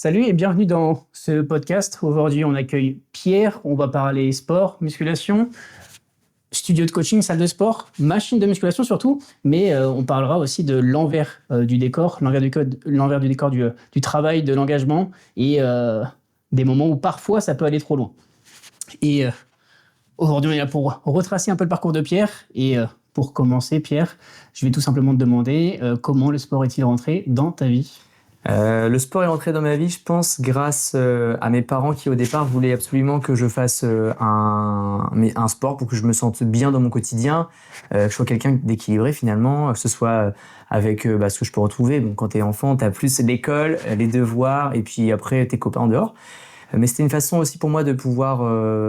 Salut et bienvenue dans ce podcast. Aujourd'hui, on accueille Pierre. On va parler sport, musculation, studio de coaching, salle de sport, machine de musculation surtout. Mais on parlera aussi de l'envers du décor, l'envers du décor du travail, de l'engagement et des moments où parfois ça peut aller trop loin. Et aujourd'hui, on est là pour retracer un peu le parcours de Pierre. Et pour commencer, Pierre, je vais tout simplement te demander comment le sport est-il rentré dans ta vie ? Le sport est entré dans ma vie, je pense, grâce à mes parents qui, au départ, voulaient absolument que je fasse un sport pour que je me sente bien dans mon quotidien, que je sois quelqu'un d'équilibré finalement, que ce soit avec ce que je peux retrouver. Donc, quand t'es enfant, t'as plus l'école, les devoirs et puis après tes copains en dehors. Mais c'était une façon aussi pour moi de pouvoir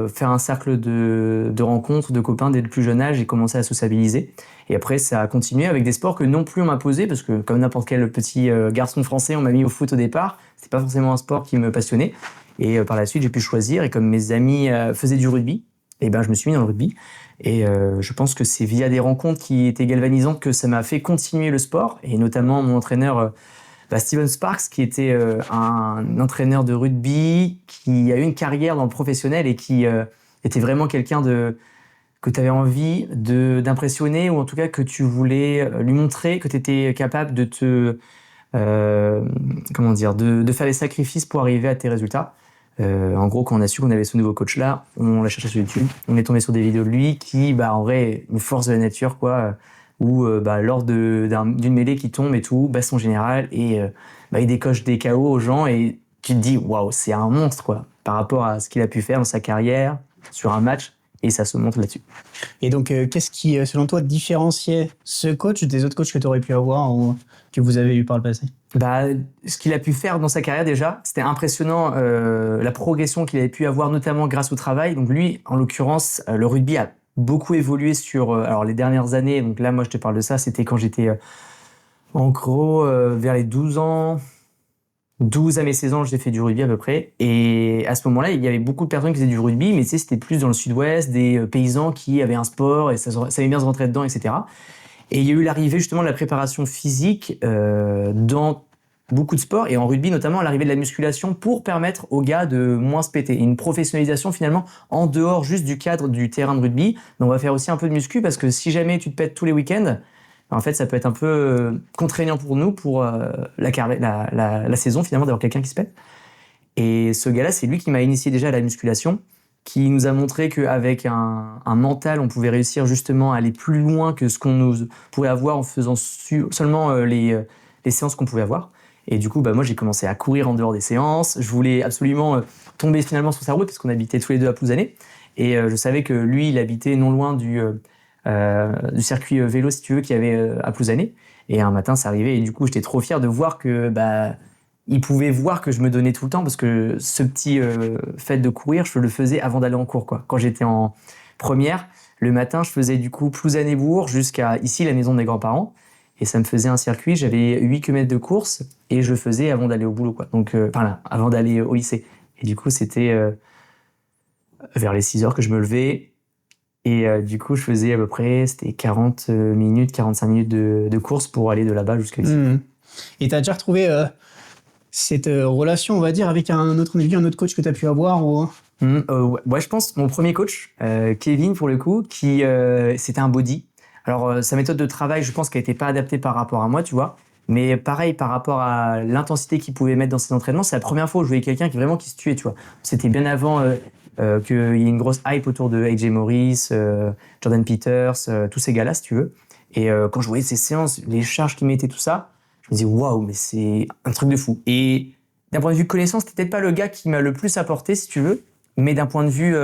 faire un cercle de rencontres, de copains dès le plus jeune âge et commencer à sociabiliser. Et après, ça a continué avec des sports que non plus on m'a posé, parce que comme n'importe quel petit garçon français, on m'a mis au foot au départ. C'était pas forcément un sport qui me passionnait. Et par la suite, j'ai pu choisir. Et comme mes amis faisaient du rugby, et ben je me suis mis dans le rugby. Et je pense que c'est via des rencontres qui étaient galvanisantes que ça m'a fait continuer le sport. Et notamment mon entraîneur Steven Sparks, qui était un entraîneur de rugby, qui a eu une carrière dans le professionnel et qui était vraiment quelqu'un que tu avais envie d'impressionner, ou en tout cas que tu voulais lui montrer que tu étais capable de de faire des sacrifices pour arriver à tes résultats. En gros, quand on a su qu'on avait ce nouveau coach-là, on l'a cherché sur YouTube. On est tombé sur des vidéos de lui qui, en vrai, une force de la nature, quoi. Où lors d'une mêlée qui tombe et tout, baston général, et il décoche des KO aux gens, et tu te dis waouh, c'est un monstre quoi, par rapport à ce qu'il a pu faire dans sa carrière, sur un match, et ça se montre là-dessus. Et donc, qu'est-ce qui, selon toi, différenciait ce coach des autres coachs que tu aurais pu avoir ou que vous avez eu par le passé ? Ce qu'il a pu faire dans sa carrière déjà, c'était impressionnant, la progression qu'il avait pu avoir, notamment grâce au travail. Donc lui, en l'occurrence, le rugby a beaucoup évolué sur les dernières années. Donc là, moi, je te parle de ça, c'était quand j'étais en gros vers les 12 ans. 12 à mes 16 ans, j'ai fait du rugby à peu près. Et à ce moment-là, il y avait beaucoup de personnes qui faisaient du rugby, mais tu sais, c'était plus dans le sud-ouest, des paysans qui avaient un sport et ça aimait bien se rentrer dedans, etc. Et il y a eu l'arrivée justement de la préparation physique dans beaucoup de sports, et en rugby notamment l'arrivée de la musculation pour permettre aux gars de moins se péter. Et une professionnalisation finalement en dehors juste du cadre du terrain de rugby. Donc on va faire aussi un peu de muscu, parce que si jamais tu te pètes tous les week-ends, en fait ça peut être un peu contraignant pour nous, pour la saison finalement, d'avoir quelqu'un qui se pète. Et ce gars-là, c'est lui qui m'a initié déjà à la musculation, qui nous a montré qu'avec un mental, on pouvait réussir justement à aller plus loin que ce qu'on nous pourrait avoir en faisant seulement les séances qu'on pouvait avoir. Et du coup, moi, j'ai commencé à courir en dehors des séances. Je voulais absolument tomber finalement sur sa route, parce qu'on habitait tous les deux à Plouzané. Et je savais que lui, il habitait non loin du circuit vélo, si tu veux, qu'il y avait à Plouzané. Et un matin, ça arrivait, et du coup, j'étais trop fier de voir que il pouvait voir que je me donnais tout le temps, parce que ce petit fait de courir, je le faisais avant d'aller en cours, quoi. Quand j'étais en première, le matin, je faisais du coup Plouzané-Bourg jusqu'à ici, la maison de mes grands-parents. Et ça me faisait un circuit, j'avais 8 km de course, et je faisais avant d'aller au boulot, quoi. Donc, avant d'aller au lycée. Et du coup, c'était vers les 6 heures que je me levais. Et du coup, je faisais à peu près, c'était 40 minutes, 45 minutes de course pour aller de là-bas jusqu'à ici. Et tu as déjà retrouvé cette relation, on va dire, avec un autre coach que tu as pu avoir ou... Ouais, je pense mon premier coach, Kevin pour le coup, qui c'était un body. Alors sa méthode de travail, je pense qu'elle n'était pas adaptée par rapport à moi, tu vois. Mais pareil, par rapport à l'intensité qu'il pouvait mettre dans ses entraînements, c'est la première fois où je voyais quelqu'un qui se tuait, tu vois. C'était bien avant qu'il y ait une grosse hype autour de AJ Morris, Jordan Peters, tous ces gars-là, si tu veux. Et quand je voyais ces séances, les charges qu'il mettait, tout ça, je me disais waouh, mais c'est un truc de fou. Et d'un point de vue connaissance, c'était peut-être pas le gars qui m'a le plus apporté, si tu veux, mais d'un point de vue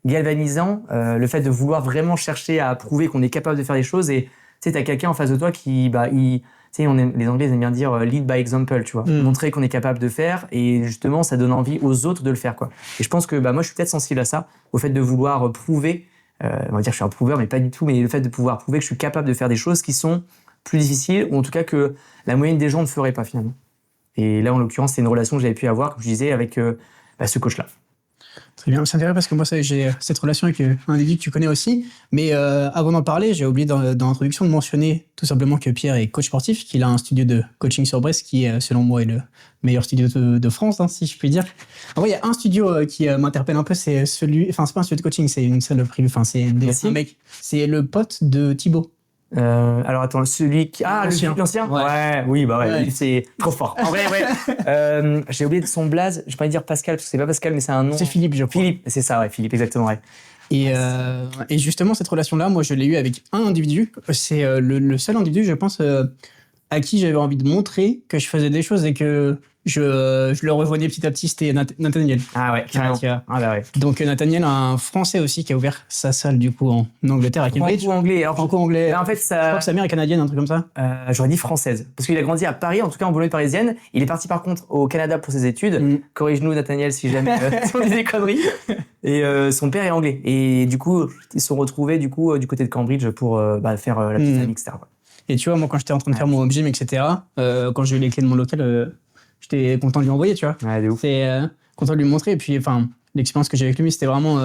galvanisant, le fait de vouloir vraiment chercher à prouver qu'on est capable de faire des choses. Et tu sais, t'as quelqu'un en face de toi qui, tu sais, les Anglais aiment bien dire lead by example, tu vois, montrer qu'on est capable de faire, et justement, ça donne envie aux autres de le faire, quoi. Et je pense que moi, je suis peut-être sensible à ça, au fait de vouloir prouver. On va dire que je suis un prouveur, mais pas du tout. Mais le fait de pouvoir prouver que je suis capable de faire des choses qui sont plus difficiles, ou en tout cas que la moyenne des gens ne feraient pas finalement. Et là, en l'occurrence, c'est une relation que j'avais pu avoir, comme je disais, avec ce coach-là. Très bien, c'est intéressant parce que moi, j'ai cette relation avec un individu que tu connais aussi. Mais avant d'en parler, j'ai oublié dans l'introduction de mentionner tout simplement que Pierre est coach sportif, qu'il a un studio de coaching sur Brest qui, selon moi, est le meilleur studio de France, hein, si je puis dire. En vrai, il y a un studio qui m'interpelle un peu, c'est celui... Enfin, c'est pas un studio de coaching, c'est une salle privée. Enfin, c'est un mec. C'est le pote de Thibaut. Alors attends, celui qui... Ah, l'ancien oui, c'est trop fort. En vrai, j'ai oublié de son blaze, je vais pas dire Pascal, parce que c'est pas Pascal, mais c'est un nom. C'est Philippe, je crois. Philippe, c'est ça, Philippe, exactement, Et justement, cette relation-là, moi, je l'ai eue avec un individu. C'est le seul individu, je pense, à qui j'avais envie de montrer que je faisais des choses et que je le revoyais petit à petit, c'était Nathaniel. Ah ouais, carrément. Donc Nathaniel, un Français aussi, qui a ouvert sa salle du coup en Angleterre à Cambridge. Franco-anglais. Franco-anglais. En fait, je crois que sa mère est canadienne, un truc comme ça. J'aurais dit française, parce qu'il a grandi à Paris, en tout cas en banlieue parisienne. Il est parti par contre au Canada pour ses études. Corrige-nous, Nathaniel, si jamais on dit des conneries. Et son père est anglais. Et du coup, ils se sont retrouvés du côté de Cambridge pour faire la petite famille, etc. Et tu vois, moi, quand j'étais en train de faire mon home gym, etc., quand j'ai eu les clés de mon local, j'étais content de lui envoyer, tu vois. Ouais, de ouf. C'est content de lui montrer. Et puis, enfin, l'expérience que j'ai avec lui, c'était vraiment...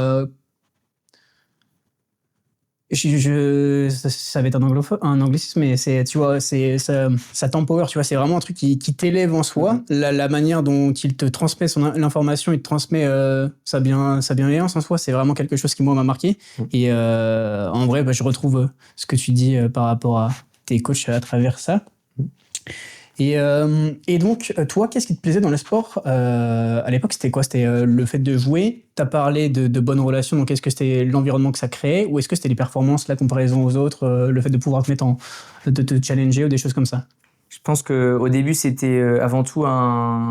ça va être un anglicisme, mais tu vois, ça t'empower, tu vois. C'est vraiment un truc qui t'élève en soi. La manière dont il te transmet l'information, il te transmet sa bienveillance en soi, c'est vraiment quelque chose qui, moi, m'a marqué. Et en vrai, je retrouve ce que tu dis par rapport à tes coachs à travers ça. Et donc, toi, qu'est-ce qui te plaisait dans le sport à l'époque? C'était quoi? C'était le fait de jouer? Tu as parlé de bonnes relations, donc est-ce que c'était l'environnement que ça créait? Ou est-ce que c'était les performances, la comparaison aux autres, le fait de pouvoir de te challenger ou des choses comme ça? Je pense qu'au début, c'était avant tout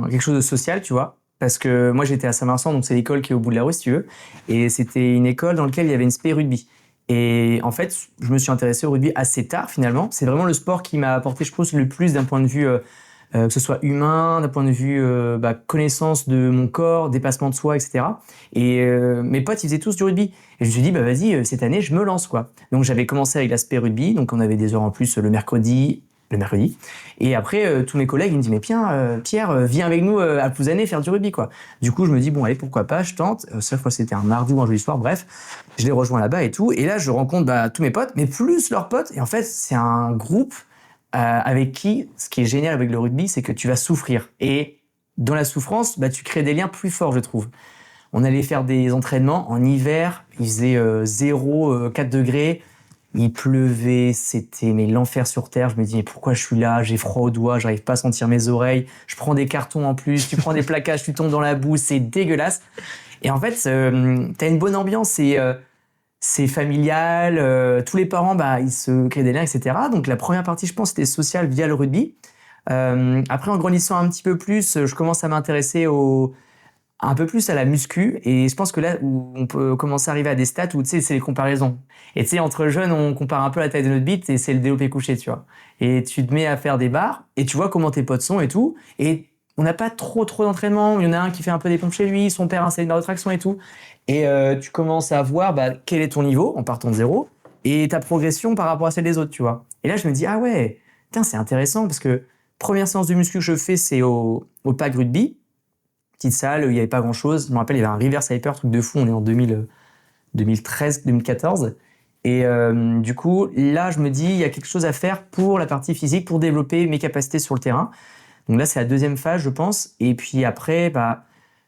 quelque chose de social, tu vois. Parce que moi, j'étais à Saint-Vincent, donc c'est l'école qui est au bout de la rue, si tu veux. Et c'était une école dans laquelle il y avait une spé rugby. Et en fait, je me suis intéressé au rugby assez tard, finalement. C'est vraiment le sport qui m'a apporté, je pense, le plus d'un point de vue, que ce soit humain, d'un point de vue connaissance de mon corps, dépassement de soi, etc. Et mes potes, ils faisaient tous du rugby. Et je me suis dit, vas-y, cette année, je me lance, quoi. Donc, j'avais commencé avec l'aspect rugby. Donc, on avait des heures en plus le mercredi. Et après, tous mes collègues, ils me disent, mais Pierre, viens avec nous à Plouzané faire du rugby, quoi. Du coup, je me dis, bon, allez, pourquoi pas, je tente. Cette fois, c'était un mardi ou un jeudi soir, bref. Je les rejoins là-bas et tout. Et là, je rencontre tous mes potes, mais plus leurs potes. Et en fait, c'est un groupe avec qui, ce qui est génial avec le rugby, c'est que tu vas souffrir. Et dans la souffrance, tu crées des liens plus forts, je trouve. On allait faire des entraînements en hiver. Il faisait 4 degrés. Il pleuvait, c'était l'enfer sur terre. Je me dis, mais pourquoi je suis là? J'ai froid aux doigts, j'arrive pas à sentir mes oreilles. Je prends des cartons en plus, tu prends des plaquages, tu tombes dans la boue, c'est dégueulasse. Et en fait, t'as une bonne ambiance, c'est familial. Tous les parents, ils se créent des liens, etc. Donc la première partie, je pense, c'était sociale via le rugby. Après, en grandissant un petit peu plus, je commence à m'intéresser un peu plus à la muscu, et je pense que là où on peut commencer à arriver à des stats où c'est les comparaisons. Et tu sais, entre jeunes, on compare un peu la taille de notre bite et c'est le développé couché, tu vois. Et tu te mets à faire des barres et tu vois comment tes potes sont et tout. Et on n'a pas trop d'entraînement. Il y en a un qui fait un peu des pompes chez lui, son père installe une barre de traction et tout. Et tu commences à voir quel est ton niveau en partant de zéro et ta progression par rapport à celle des autres, tu vois. Et là, je me dis, ah ouais, putain, c'est intéressant parce que première séance de muscu que je fais, c'est au Pack Rugby. Petite salle, il n'y avait pas grand-chose. Je me rappelle, il y avait un reverse hyper, truc de fou. On est en 2013, 2014. Et du coup, là, je me dis, il y a quelque chose à faire pour la partie physique, pour développer mes capacités sur le terrain. Donc là, c'est la deuxième phase, je pense. Et puis après,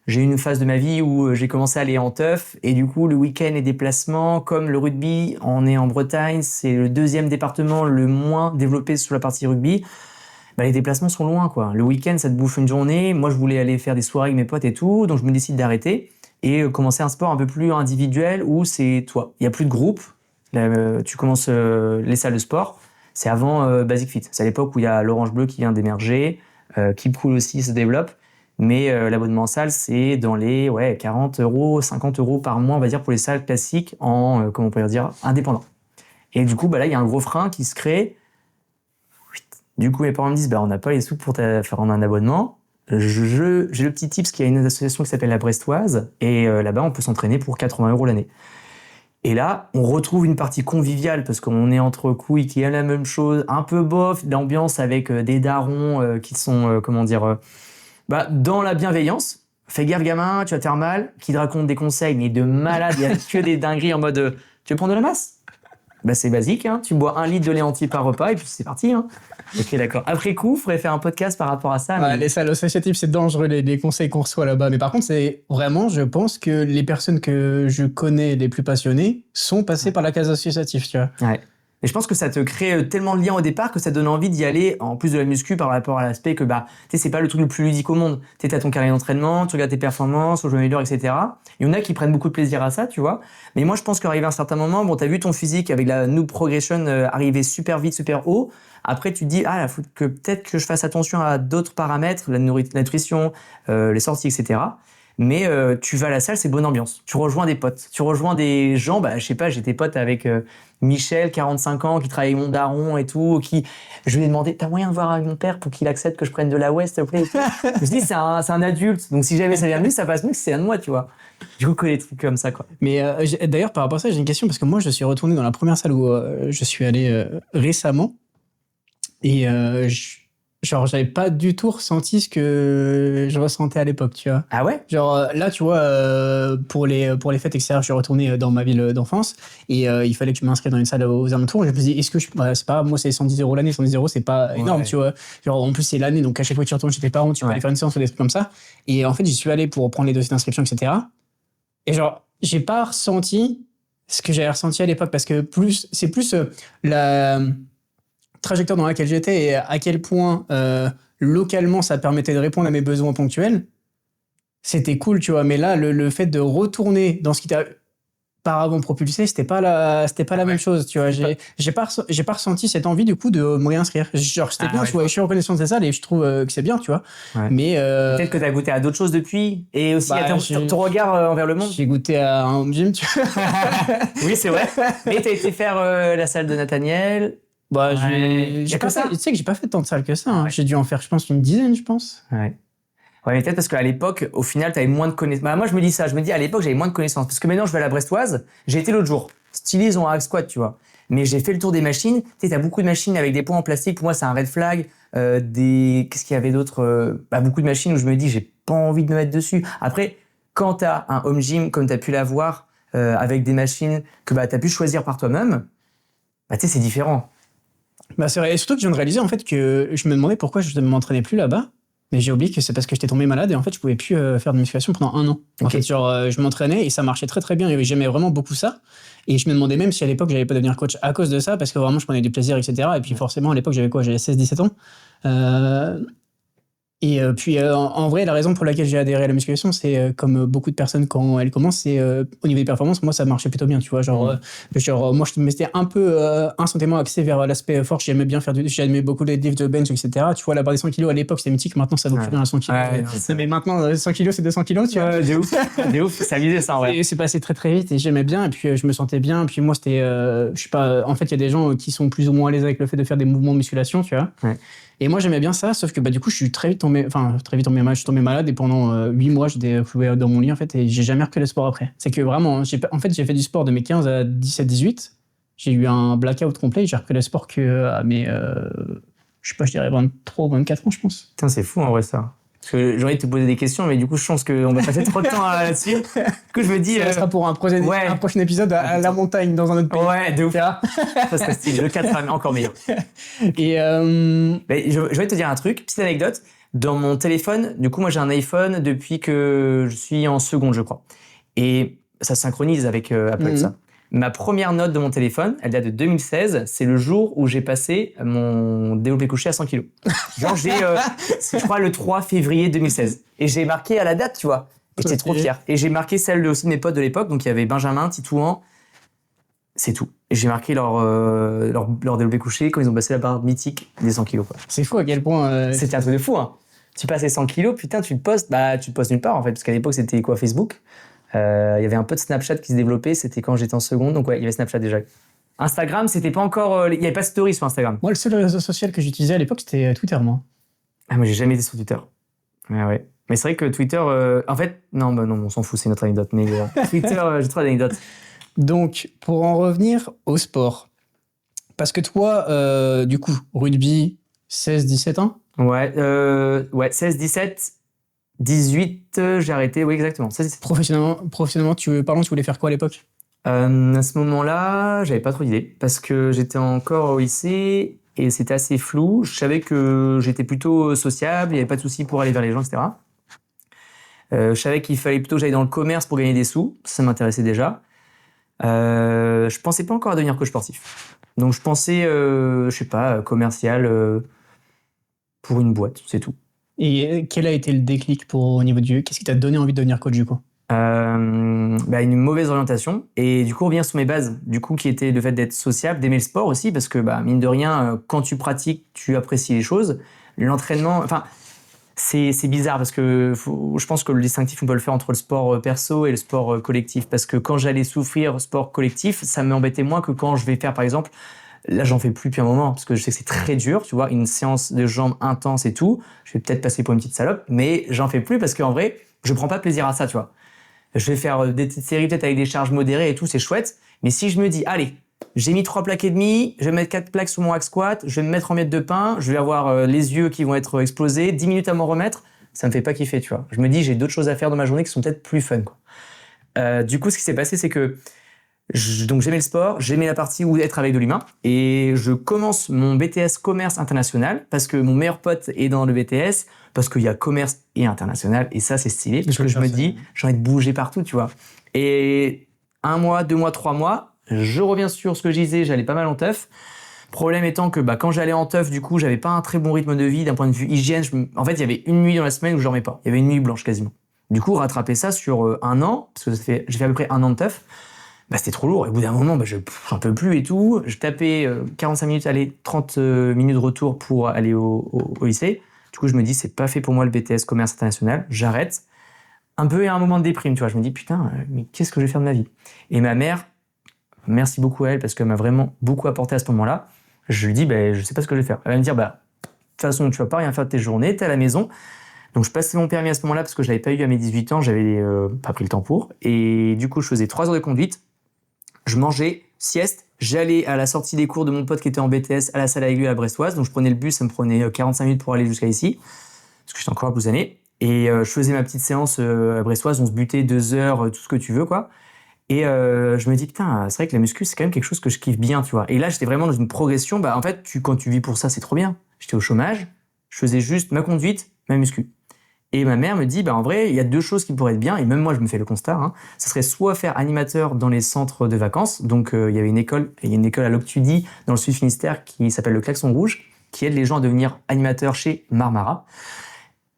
j'ai eu une phase de ma vie où j'ai commencé à aller en teuf. Et du coup, le week-end et déplacements, comme le rugby, on est en Bretagne, c'est le deuxième département le moins développé sur la partie rugby. Les déplacements sont loin, quoi. Le week-end, ça te bouffe une journée. Moi, je voulais aller faire des soirées avec mes potes et tout, donc je me décide d'arrêter et commencer un sport un peu plus individuel où c'est toi. Il y a plus de groupe. Là, tu commences les salles de sport. C'est avant Basic Fit. C'est à l'époque où il y a l'Orange Bleu qui vient d'émerger, Keep Cool aussi se développe. Mais l'abonnement en salle, c'est dans les 40 euros, 50 euros par mois, on va dire, pour les salles classiques en, comment on pourrait dire, indépendant. Et du coup, là, il y a un gros frein qui se crée. Du coup, mes parents me disent, on n'a pas les sous pour faire un abonnement. J'ai le petit tips qui a une association qui s'appelle la Brestoise. Et là-bas, on peut s'entraîner pour 80 euros l'année. Et là, on retrouve une partie conviviale parce qu'on est entre couilles qui aiment la même chose, un peu bof, l'ambiance avec des darons qui sont, dans la bienveillance. fais gaffe gamin, tu vas te faire mal, qui te raconte des conseils, mais de malade, il y a que des dingueries en mode tu veux prendre de la masse? Bah c'est basique, hein. Tu bois 1 litre de lait entier par repas et puis c'est parti. Hein. Ok, d'accord. Après coup, il faudrait faire un podcast par rapport à ça. Ouais, les salles associatives, c'est dangereux, les conseils qu'on reçoit là-bas. Mais par contre, c'est vraiment, je pense que les personnes que je connais les plus passionnées sont passées par la case associative, tu vois. Ouais. Et je pense que ça te crée tellement de liens au départ que ça donne envie d'y aller, en plus de la muscu, par rapport à l'aspect que, tu sais, c'est pas le truc le plus ludique au monde. Tu sais, t'as ton carré d'entraînement, tu regardes tes performances, au jeu améliore, etc. Il y en a qui prennent beaucoup de plaisir à ça, tu vois. Mais moi, je pense qu'arrivé à un certain moment, bon, t'as vu ton physique avec la noob progression arriver super vite, super haut. Après, tu te dis, il faut que peut-être que je fasse attention à d'autres paramètres, la nutrition, les sorties, etc. Mais tu vas à la salle, c'est bonne ambiance. Tu rejoins des potes, tu rejoins des gens, je sais pas, j'étais pote avec Michel, 45 ans, qui travaille avec mon daron et tout, je lui ai demandé, t'as moyen de voir avec mon père pour qu'il accepte que je prenne de la West, s'il te plaît? Je me dis, c'est un adulte, donc si jamais ça vient de lui, ça passe mieux que c'est un de moi, tu vois. Du coup, des trucs comme ça, quoi. Mais d'ailleurs, par rapport à ça, j'ai une question, parce que moi, je suis retourné dans la première salle où je suis allé récemment, et genre, j'avais pas du tout ressenti ce que je ressentais à l'époque, tu vois. Ah ouais? Genre, là, tu vois, pour les fêtes, etc., je suis retourné dans ma ville d'enfance et il fallait que je m'inscrive dans une salle aux alentours. Je me suis dit, est-ce que c'est pas, moi, c'est 110 € l'année, 110 €, c'est pas énorme, tu vois. Genre, en plus, c'est l'année, donc à chaque fois que tu retournes chez tes parents, tu peux aller faire une séance ou des trucs comme ça. Et en fait, j'y suis allé pour prendre les dossiers d'inscription, etc. Et genre, j'ai pas ressenti ce que j'avais ressenti à l'époque parce que c'est plus la trajectoire dans laquelle j'étais et à quel point localement ça permettait de répondre à mes besoins ponctuels, c'était cool, tu vois. Mais là, le fait de retourner dans ce qui t'a auparavant propulsé, c'était pas la même chose, tu vois. J'ai pas ressenti cette envie du coup de me réinscrire. Genre, c'était bien, tu vois. Je suis reconnaissant de ça et je trouve que c'est bien, tu vois. Ouais. Mais peut-être que t'as goûté à d'autres choses depuis et aussi à ton regard envers le monde. J'ai goûté à un home gym, tu vois. Oui, c'est vrai. Mais t'as été faire la salle de Nathaniel. J'ai pas ça. Tu sais que j'ai pas fait tant de salles que ça. Hein. Ouais. J'ai dû en faire, je pense, une dizaine, je pense. Ouais. Ouais, mais peut-être parce qu'à l'époque, au final, t'avais moins de connaissances. Moi, je me dis ça. Je me dis, à l'époque, j'avais moins de connaissances. Parce que maintenant, je vais à la Brestoise. J'ai été l'autre jour. Stylé, ils ont un hack squat, tu vois. Mais j'ai fait le tour des machines. Tu sais, t'as beaucoup de machines avec des poids en plastique. Pour moi, c'est un red flag. Qu'est-ce qu'il y avait d'autre? Beaucoup de machines où je me dis, j'ai pas envie de me mettre dessus. Après, quand t'as un home gym, comme t'as pu l'avoir, avec des machines que t'as pu choisir par toi-même, tu sais, c'est différent. C'est vrai. Et surtout que je viens de réaliser en fait que je me demandais pourquoi je ne m'entraînais plus là-bas. Mais j'ai oublié que c'est parce que j'étais tombé malade et en fait je pouvais plus faire de musculation pendant 1 an. En fait, genre je m'entraînais et ça marchait très très bien et j'aimais vraiment beaucoup ça. Et je me demandais même si à l'époque j'allais pas devenir coach à cause de ça parce que vraiment je prenais du plaisir, etc. Et puis forcément à l'époque j'avais 16-17 ans. Et puis en vrai la raison pour laquelle j'ai adhéré à la musculation c'est comme beaucoup de personnes quand elles commencent c'est au niveau des performances moi ça marchait plutôt bien tu vois genre moi je m'étais un peu instantanément axé vers l'aspect force j'aimais beaucoup les lifts de bench etc tu vois la barre des 100 kg à l'époque c'était mythique maintenant ça vaut plus rien à 100 kg mais maintenant 100 kg c'est 200 kg tu vois de ouf ça visait ça en vrai et c'est passé très très vite et j'aimais bien et puis je me sentais bien puis moi c'était je sais pas en fait il y a des gens qui sont plus ou moins à l'aise avec le fait de faire des mouvements de musculation tu vois et moi j'aimais bien ça sauf que du coup je suis très vite tombé malade et pendant 8 mois j'étais cloué dans mon lit en fait et j'ai jamais repris le sport après. C'est que vraiment j'ai fait du sport de mes 15 à 17-18. J'ai eu un blackout complet et j'ai repris le sport que à mes je sais pas, je dirais 23 ou 24 ans je pense. Putain, c'est fou en vrai ça. Parce que j'ai envie de te poser des questions, mais du coup, je pense qu'on va passer trop de temps là-dessus. Du coup, je me dis. Ça sera pour un prochain épisode à la montagne dans un autre pays. Ouais, de ouf. Ça serait stylé. Le 4 encore meilleur. Et je vais te dire un truc, petite anecdote. Dans mon téléphone, du coup, moi j'ai un iPhone depuis que je suis en seconde, je crois. Et ça synchronise avec Apple, ça. Ma première note de mon téléphone, elle date de 2016. C'est le jour où j'ai passé mon développé couché à 100 kg. Genre, je crois, le 3 février 2016. Et j'ai marqué à la date, tu vois. Et j'étais trop fier. Et j'ai marqué celle aussi de mes potes de l'époque. Donc, il y avait Benjamin, Titouan. C'est tout. Et j'ai marqué leur développé couché quand ils ont passé la barre mythique des 100 kg. Quoi. C'est fou à quel point... C'était un truc de fou, hein. Tu passes les 100 kg, putain, tu te postes nulle part, en fait. Parce qu'à l'époque, c'était quoi, Facebook? Il y avait un peu de Snapchat qui se développait, c'était quand j'étais en seconde, donc ouais, il y avait Snapchat déjà. Instagram, c'était pas encore... il y avait pas de story sur Instagram. Moi, le seul réseau social que j'utilisais à l'époque, c'était Twitter, moi. Ah, moi, j'ai jamais été sur Twitter. Ouais. Mais c'est vrai que Twitter... en fait, non, on s'en fout, c'est notre anecdote. Mais Twitter, j'ai trop d'anecdotes. Donc, pour en revenir au sport, parce que toi, du coup, rugby, 16-17 ans? Ouais, 16-17... 18, j'ai arrêté, oui, exactement. Ça, c'est... Professionnellement, tu voulais faire quoi à l'époque? À ce moment-là, j'avais pas trop d'idées parce que j'étais encore au lycée et c'était assez flou. Je savais que j'étais plutôt sociable, il n'y avait pas de souci pour aller vers les gens, etc. Je savais qu'il fallait plutôt que j'aille dans le commerce pour gagner des sous. Ça m'intéressait déjà. Je pensais pas encore à devenir coach sportif. Donc je pensais, je sais pas, commercial pour une boîte, c'est tout. Et quel a été le déclic au niveau qu'est-ce qui t'a donné envie de devenir coach du coup? Une mauvaise orientation et du coup on revient sur mes bases du coup qui était le fait d'être sociable, d'aimer le sport aussi parce que mine de rien quand tu pratiques tu apprécies les choses, l'entraînement, enfin c'est bizarre parce que je pense que le distinctif on peut le faire entre le sport perso et le sport collectif parce que quand j'allais souffrir sport collectif ça m'embêtait moins que quand je vais faire par exemple, là j'en fais plus depuis un moment parce que je sais que c'est très dur, tu vois, une séance de jambes intense et tout, je vais peut-être passer pour une petite salope mais j'en fais plus parce qu'en vrai je prends pas plaisir à ça, tu vois. Je vais faire des séries peut-être avec des charges modérées et tout, c'est chouette. Mais si je me dis, allez, j'ai mis 3 plaques et demi, je vais mettre 4 plaques sur mon hack squat, je vais me mettre en miettes de pain, je vais avoir les yeux qui vont être explosés, 10 minutes à m'en remettre, ça me fait pas kiffer, tu vois. Je me dis, j'ai d'autres choses à faire dans ma journée qui sont peut-être plus fun, quoi. Du coup, ce qui s'est passé, c'est que donc j'aimais le sport, j'aimais la partie où être avec de l'humain et je commence mon BTS commerce international parce que mon meilleur pote est dans le BTS parce qu'il y a commerce et international et ça c'est stylé parce que je me dis j'ai envie de bouger partout, tu vois. Et 1 mois, 2 mois, 3 mois, je reviens sur ce que je disais, j'allais pas mal en teuf. Problème étant que quand j'allais en teuf, du coup, j'avais pas un très bon rythme de vie d'un point de vue hygiène. En fait, il y avait une nuit dans la semaine où je dormais pas. Il y avait une nuit blanche quasiment. Du coup, rattraper ça sur 1 an, parce que j'ai fait à peu près 1 an de teuf, c'était trop lourd. Et au bout d'un moment, j'en peux plus et tout. Je tapais 45 minutes aller, 30 minutes de retour pour aller au lycée. Du coup, je me dis, c'est pas fait pour moi le BTS commerce international. J'arrête. Un peu à un moment de déprime, tu vois. Je me dis, putain, mais qu'est-ce que je vais faire de ma vie? Et ma mère, merci beaucoup à elle parce qu'elle m'a vraiment beaucoup apporté à ce moment-là. Je lui dis, je sais pas ce que je vais faire. Elle va me dire, de toute façon, tu vas pas rien faire de tes journées, t'es à la maison. Donc, je passais mon permis à ce moment-là parce que je l'avais pas eu à mes 18 ans, j'avais pas pris le temps pour. Et du coup, je faisais 3 heures de conduite. Je mangeais, sieste, j'allais à la sortie des cours de mon pote qui était en BTS à la salle à Aiglun à la Brestoise. Donc, je prenais le bus, ça me prenait 45 minutes pour aller jusqu'à ici, parce que j'étais encore à Blouzané. Et je faisais ma petite séance à Brestoise, on se butait 2 heures, tout ce que tu veux, quoi. Et je me dis, putain, c'est vrai que la muscu, c'est quand même quelque chose que je kiffe bien, tu vois. Et là, j'étais vraiment dans une progression. En fait, quand tu vis pour ça, c'est trop bien. J'étais au chômage, je faisais juste ma conduite, ma muscu. Et ma mère me dit, en vrai, il y a 2 choses qui pourraient être bien, et même moi, je me fais le constat, ce serait soit faire animateur dans les centres de vacances, donc il y avait il y a une école à Loctudy, dans le Sud Finistère, qui s'appelle le Klaxon Rouge, qui aide les gens à devenir animateurs chez Marmara.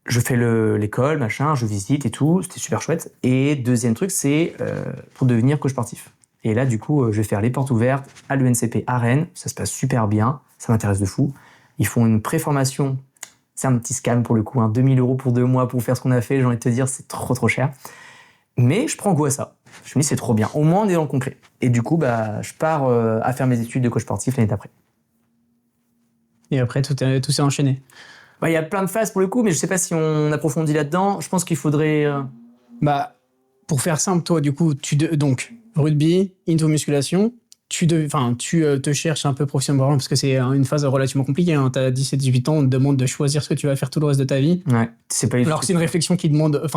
Je fais l'école, machin, je visite et tout, c'était super chouette. Et deuxième truc, c'est pour devenir coach sportif. Et là, du coup, je vais faire les portes ouvertes à l'ENCP à Rennes, ça se passe super bien, ça m'intéresse de fou. Ils font une préformation. C'est un petit scam pour le coup, 2000 € pour 2 mois pour faire ce qu'on a fait, j'ai envie de te dire, c'est trop cher. Mais je prends goût à ça. Je me dis, c'est trop bien. Au moins, on est dans le concret. Et du coup, je pars à faire mes études de coach sportif l'année d'après. Et après, tout s'est enchaîné. Il y a plein de phases pour le coup, mais je sais pas si on approfondit là-dedans. Je pense qu'il faudrait... Pour faire simple, toi, du coup, donc, rugby, into musculation, tu te cherches un peu professionnellement parce que c'est une phase relativement compliquée. Tu as 17-18 ans, on te demande de choisir ce que tu vas faire tout le reste de ta vie. Ouais, c'est pas Alors que c'est une réflexion qui demande...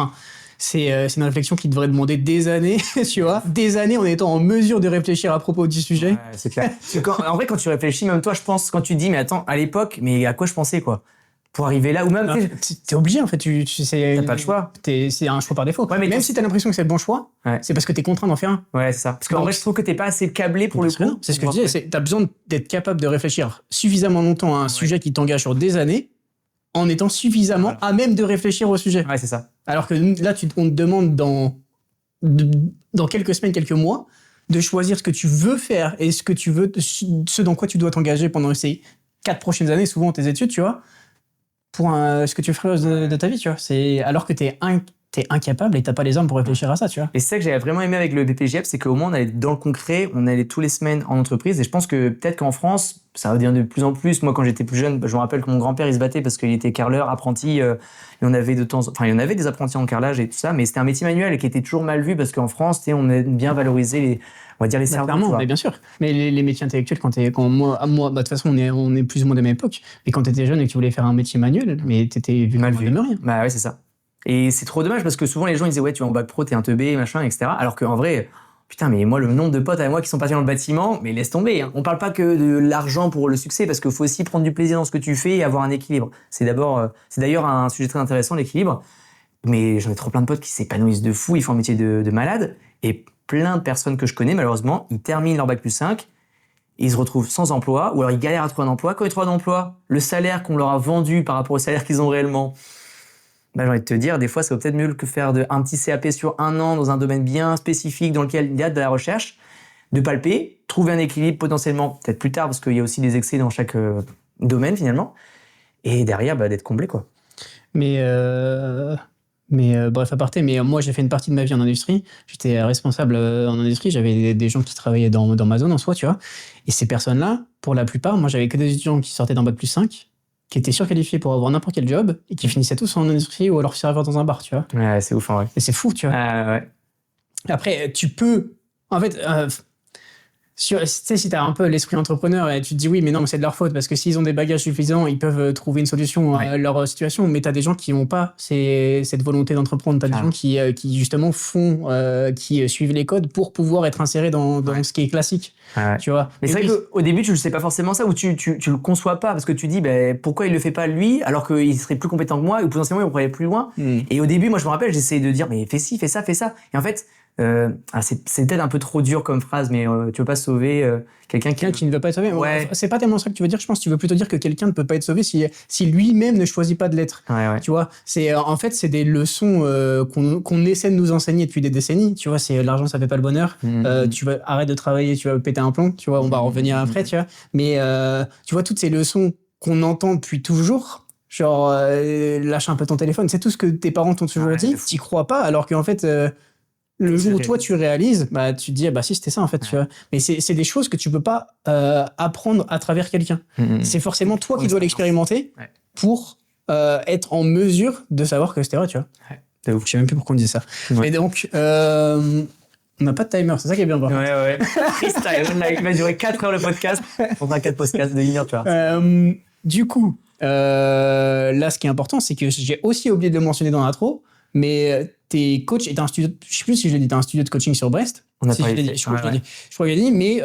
c'est une réflexion qui devrait demander des années, tu vois. Des années en étant en mesure de réfléchir à propos du sujet. Ouais, c'est clair. En vrai, quand tu réfléchis, même toi, je pense, quand tu te dis, mais attends, à l'époque, mais à quoi je pensais, quoi? Pour arriver là, ou même... T'es obligé, en fait. T'as pas le choix. C'est un choix par défaut. Ouais, mais même si t'as l'impression que c'est le bon choix, ouais. C'est parce que t'es contraint d'en faire un. Ouais, c'est ça. Parce qu'en vrai, je trouve que t'es pas assez câblé pour le coup. C'est ce que je disais, t'as besoin d'être capable de réfléchir suffisamment longtemps à un sujet qui t'engage sur des années, en étant suffisamment à même de réfléchir au sujet. Ouais, c'est ça. Alors que là, on te demande dans quelques semaines, quelques mois, de choisir ce que tu veux faire et ce dans quoi tu dois t'engager pendant ces 4 prochaines années, souvent tes études, tu vois, pour ce que tu ferais de ta vie, tu vois. Alors que t'es incapable et t'as pas les armes pour réfléchir à ça, tu vois. Et c'est ça que j'avais vraiment aimé avec le BPJF, c'est qu'au moins on allait dans le concret, on allait tous les semaines en entreprise. Et je pense que peut-être qu'en France, ça va devenir de plus en plus. Moi, quand j'étais plus jeune, je me rappelle que mon grand-père, il se battait parce qu'il était carreleur, apprenti. Il y en avait des apprentis en carrelage et tout ça, mais c'était un métier manuel et qui était toujours mal vu parce qu'en France, on aime bien valoriser on va dire les cerveaux. Clairement, mais bien sûr. Mais les métiers intellectuels, de toute façon, on est plus ou moins de la même époque. Mais quand t'étais jeune et que tu voulais faire un métier manuel, mais t'étais vu mal comme vu. de rien. Bah ouais, c'est ça. Et c'est trop dommage parce que souvent les gens ils disaient ouais tu vas en bac pro, t'es un teubé, machin, etc. Alors qu'en vrai, putain, mais moi le nombre de potes avec moi qui sont partis dans le bâtiment, mais laisse tomber. Hein. On parle pas que de l'argent pour le succès parce qu'il faut aussi prendre du plaisir dans ce que tu fais et avoir un équilibre. C'est d'ailleurs un sujet très intéressant, l'équilibre. Mais j'en ai trop plein de potes qui s'épanouissent de fou, ils font un métier de malade. Et plein de personnes que je connais, malheureusement, ils terminent leur bac plus 5, ils se retrouvent sans emploi, ou alors ils galèrent à trouver un emploi. Quand ils trouvent un emploi, le salaire qu'on leur a vendu par rapport au salaire qu'ils ont réellement, j'ai envie de te dire, des fois, ça vaut peut-être mieux que faire un petit CAP sur 1 an dans un domaine bien spécifique dans lequel il y a de la recherche, de palper, trouver un équilibre potentiellement, peut-être plus tard, parce qu'il y a aussi des excès dans chaque domaine finalement, et derrière, d'être comblé, quoi. Mais bref, aparté, mais moi j'ai fait une partie de ma vie en industrie. J'étais responsable en industrie, j'avais des gens qui travaillaient dans ma zone en soi, tu vois. Et ces personnes-là, pour la plupart, moi j'avais que des étudiants qui sortaient d'un bac plus 5, qui étaient surqualifiés pour avoir n'importe quel job et qui finissaient tous en industrie ou alors serveur dans un bar, tu vois. Ouais, c'est ouf en vrai. Et c'est fou, tu vois. Ouais. Après, tu peux. En fait, tu sais, si tu as un peu l'esprit entrepreneur et tu te dis oui, mais non, mais c'est de leur faute parce que s'ils ont des bagages suffisants, ils peuvent trouver une solution à leur situation. Mais tu as des gens qui n'ont pas cette volonté d'entreprendre. Tu as des gens qui justement qui suivent les codes pour pouvoir être insérés dans ce qui est classique. Ouais. Tu vois. Mais c'est vrai qu'au début, tu ne sais pas forcément ça ou tu le conçois pas parce que tu dis pourquoi il le fait pas lui alors qu'il serait plus compétent que moi ou potentiellement il pourrait aller plus loin. Et au début, moi, je me rappelle, j'essayais de dire mais fais ci, fais ça, fais ça. Et en fait, c'est peut-être un peu trop dur comme phrase, mais tu veux pas sauver quelqu'un qui ne veut pas être sauvé. Ouais. C'est pas tellement ça que tu veux dire. Je pense que tu veux plutôt dire que quelqu'un ne peut pas être sauvé si lui-même ne choisit pas de l'être. Ouais. Tu vois, en fait, c'est des leçons qu'on essaie de nous enseigner depuis des décennies. Tu vois, c'est l'argent, ça fait pas le bonheur. Tu vas arrête de travailler, tu vas péter un plomb. Tu vois, on va revenir après. Tu vois, mais tu vois toutes ces leçons qu'on entend depuis toujours. Genre, lâche un peu ton téléphone. C'est tout ce que tes parents t'ont toujours dit. T'y crois pas, alors qu'en fait. Le jour où toi tu réalises, tu te dis si c'était ça en fait, tu vois. Mais c'est des choses que tu peux pas apprendre à travers quelqu'un. C'est forcément toi qui dois l'expérimenter pour être en mesure de savoir que c'était vrai, tu vois. C'est ouf. Je sais même plus pourquoi on disait ça. Et donc on n'a pas de timer, c'est ça qui est bien. Ouais. Freestyle. Il va durer 4 heures le podcast. On fera 4 podcasts de 1 heure, tu vois. Du coup, là ce qui est important, c'est que j'ai aussi oublié de le mentionner dans l'intro. Mais t'es coach et t'as un studio, je sais plus si je l'ai dit, t'as un studio de coaching sur Brest. On a si pas je l'ai dit, je crois que je l'ai dit, mais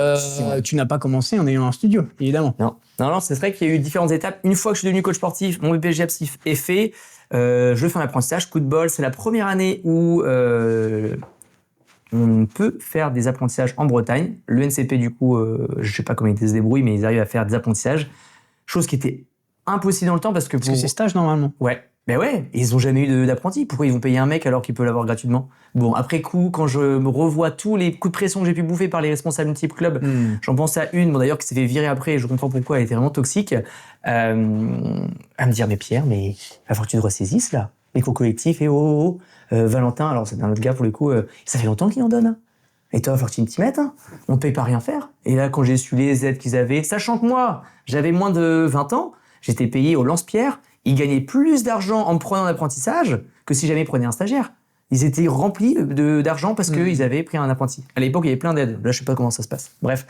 tu n'as pas commencé en ayant un studio, évidemment. Non, c'est vrai qu'il y a eu différentes étapes. Une fois que je suis devenu coach sportif, mon BPGEPS est fait, je fais un apprentissage, coup de bol, c'est la première année où on peut faire des apprentissages en Bretagne. Le NCP, du coup, je sais pas comment ils se débrouillent, mais ils arrivent à faire des apprentissages, chose qui était impossible dans le temps parce que c'est stage normalement. Ouais. Ben ouais, ils ont jamais eu d'apprenti. Pourquoi ils vont payer un mec alors qu'il peut l'avoir gratuitement? Bon, après coup, quand je me revois tous les coups de pression que j'ai pu bouffer par les responsables multiples clubs, j'en pense à une, d'ailleurs, qui s'est fait virer après, et je comprends pourquoi, elle était vraiment toxique, à me dire, mais Pierre, mais il va falloir que tu te ressaisisses, là. L'éco-collectif, Valentin, alors c'est un autre gars pour le coup, ça fait longtemps qu'il en donne, hein. Et toi, il va falloir que tu t'y mettes, hein. On ne paye pas rien faire. Et là, quand j'ai su les aides qu'ils avaient, sachant que moi, j'avais moins de 20 ans, j'étais payé au lance-pierre. Ils gagnaient plus d'argent en me prenant un apprentissage que si jamais ils prenaient un stagiaire. Ils étaient remplis d'argent parce qu'ils avaient pris un apprenti. À l'époque, il y avait plein d'aides. Là, je sais pas comment ça se passe. Bref.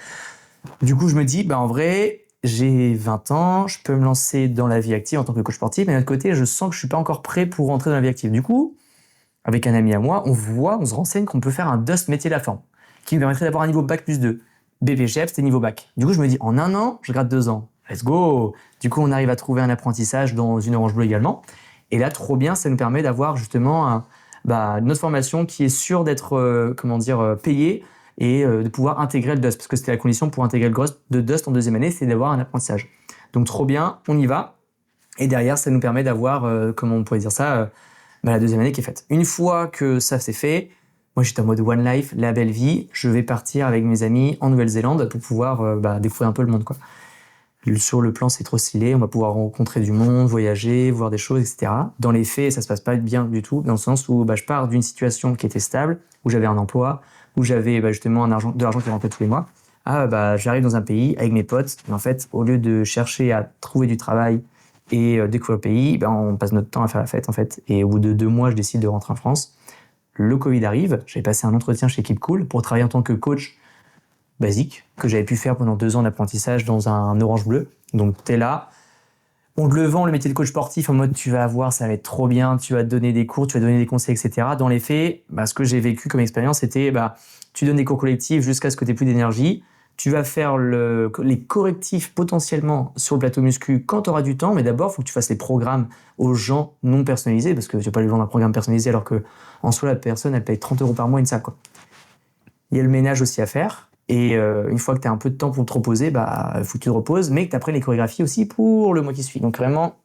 Du coup, je me dis, en vrai, j'ai 20 ans, je peux me lancer dans la vie active en tant que coach sportif, mais d'un autre côté, je sens que je suis pas encore prêt pour rentrer dans la vie active. Du coup, avec un ami à moi, on se renseigne qu'on peut faire un DUST métier de la forme, qui me permettrait d'avoir un niveau bac plus 2. BPGEPS, c'était niveau bac. Du coup, je me dis, en 1 an, je gratte 2 ans. Let's go! Du coup, on arrive à trouver un apprentissage dans une Orange Bleu également. Et là, trop bien, ça nous permet d'avoir justement notre formation qui est sûre d'être, payée et de pouvoir intégrer le DUST. Parce que c'était la condition pour intégrer le DUST en 2e année, c'est d'avoir un apprentissage. Donc, trop bien, on y va. Et derrière, ça nous permet d'avoir, comment on pourrait dire ça, la 2e année qui est faite. Une fois que ça c'est fait, moi j'étais en mode One Life, la belle vie. Je vais partir avec mes amis en Nouvelle-Zélande pour pouvoir découvrir un peu le monde, quoi. Sur le plan, c'est trop stylé, on va pouvoir rencontrer du monde, voyager, voir des choses, etc. Dans les faits, ça se passe pas bien du tout, dans le sens où je pars d'une situation qui était stable, où j'avais un emploi, où j'avais justement de l'argent qui rentrait tous les mois. J'arrive dans un pays avec mes potes, et en fait, au lieu de chercher à trouver du travail et découvrir le pays, on passe notre temps à faire la fête, en fait. Et au bout de 2 mois, je décide de rentrer en France. Le Covid arrive, j'avais passé un entretien chez Keep Cool pour travailler en tant que coach basique, que j'avais pu faire pendant 2 ans d'apprentissage dans un Orange Bleu. Donc, t'es là, on te le vend, le métier de coach sportif, en mode tu vas voir, ça va être trop bien, tu vas te donner des cours, tu vas donner des conseils, etc. Dans les faits, ce que j'ai vécu comme expérience, c'était tu donnes des cours collectifs jusqu'à ce que tu n'aies plus d'énergie. Tu vas faire les correctifs potentiellement sur le plateau muscu quand tu auras du temps, mais d'abord, il faut que tu fasses les programmes aux gens non personnalisés, parce que tu ne vas pas lui vendre un programme personnalisé alors qu'en soi, la personne, elle paye 30 € par mois une salle, quoi. Il y a le ménage aussi à faire. Et une fois que tu as un peu de temps pour te reposer, faut que tu te reposes, mais que tu apprennes les chorégraphies aussi pour le mois qui suit. Donc vraiment,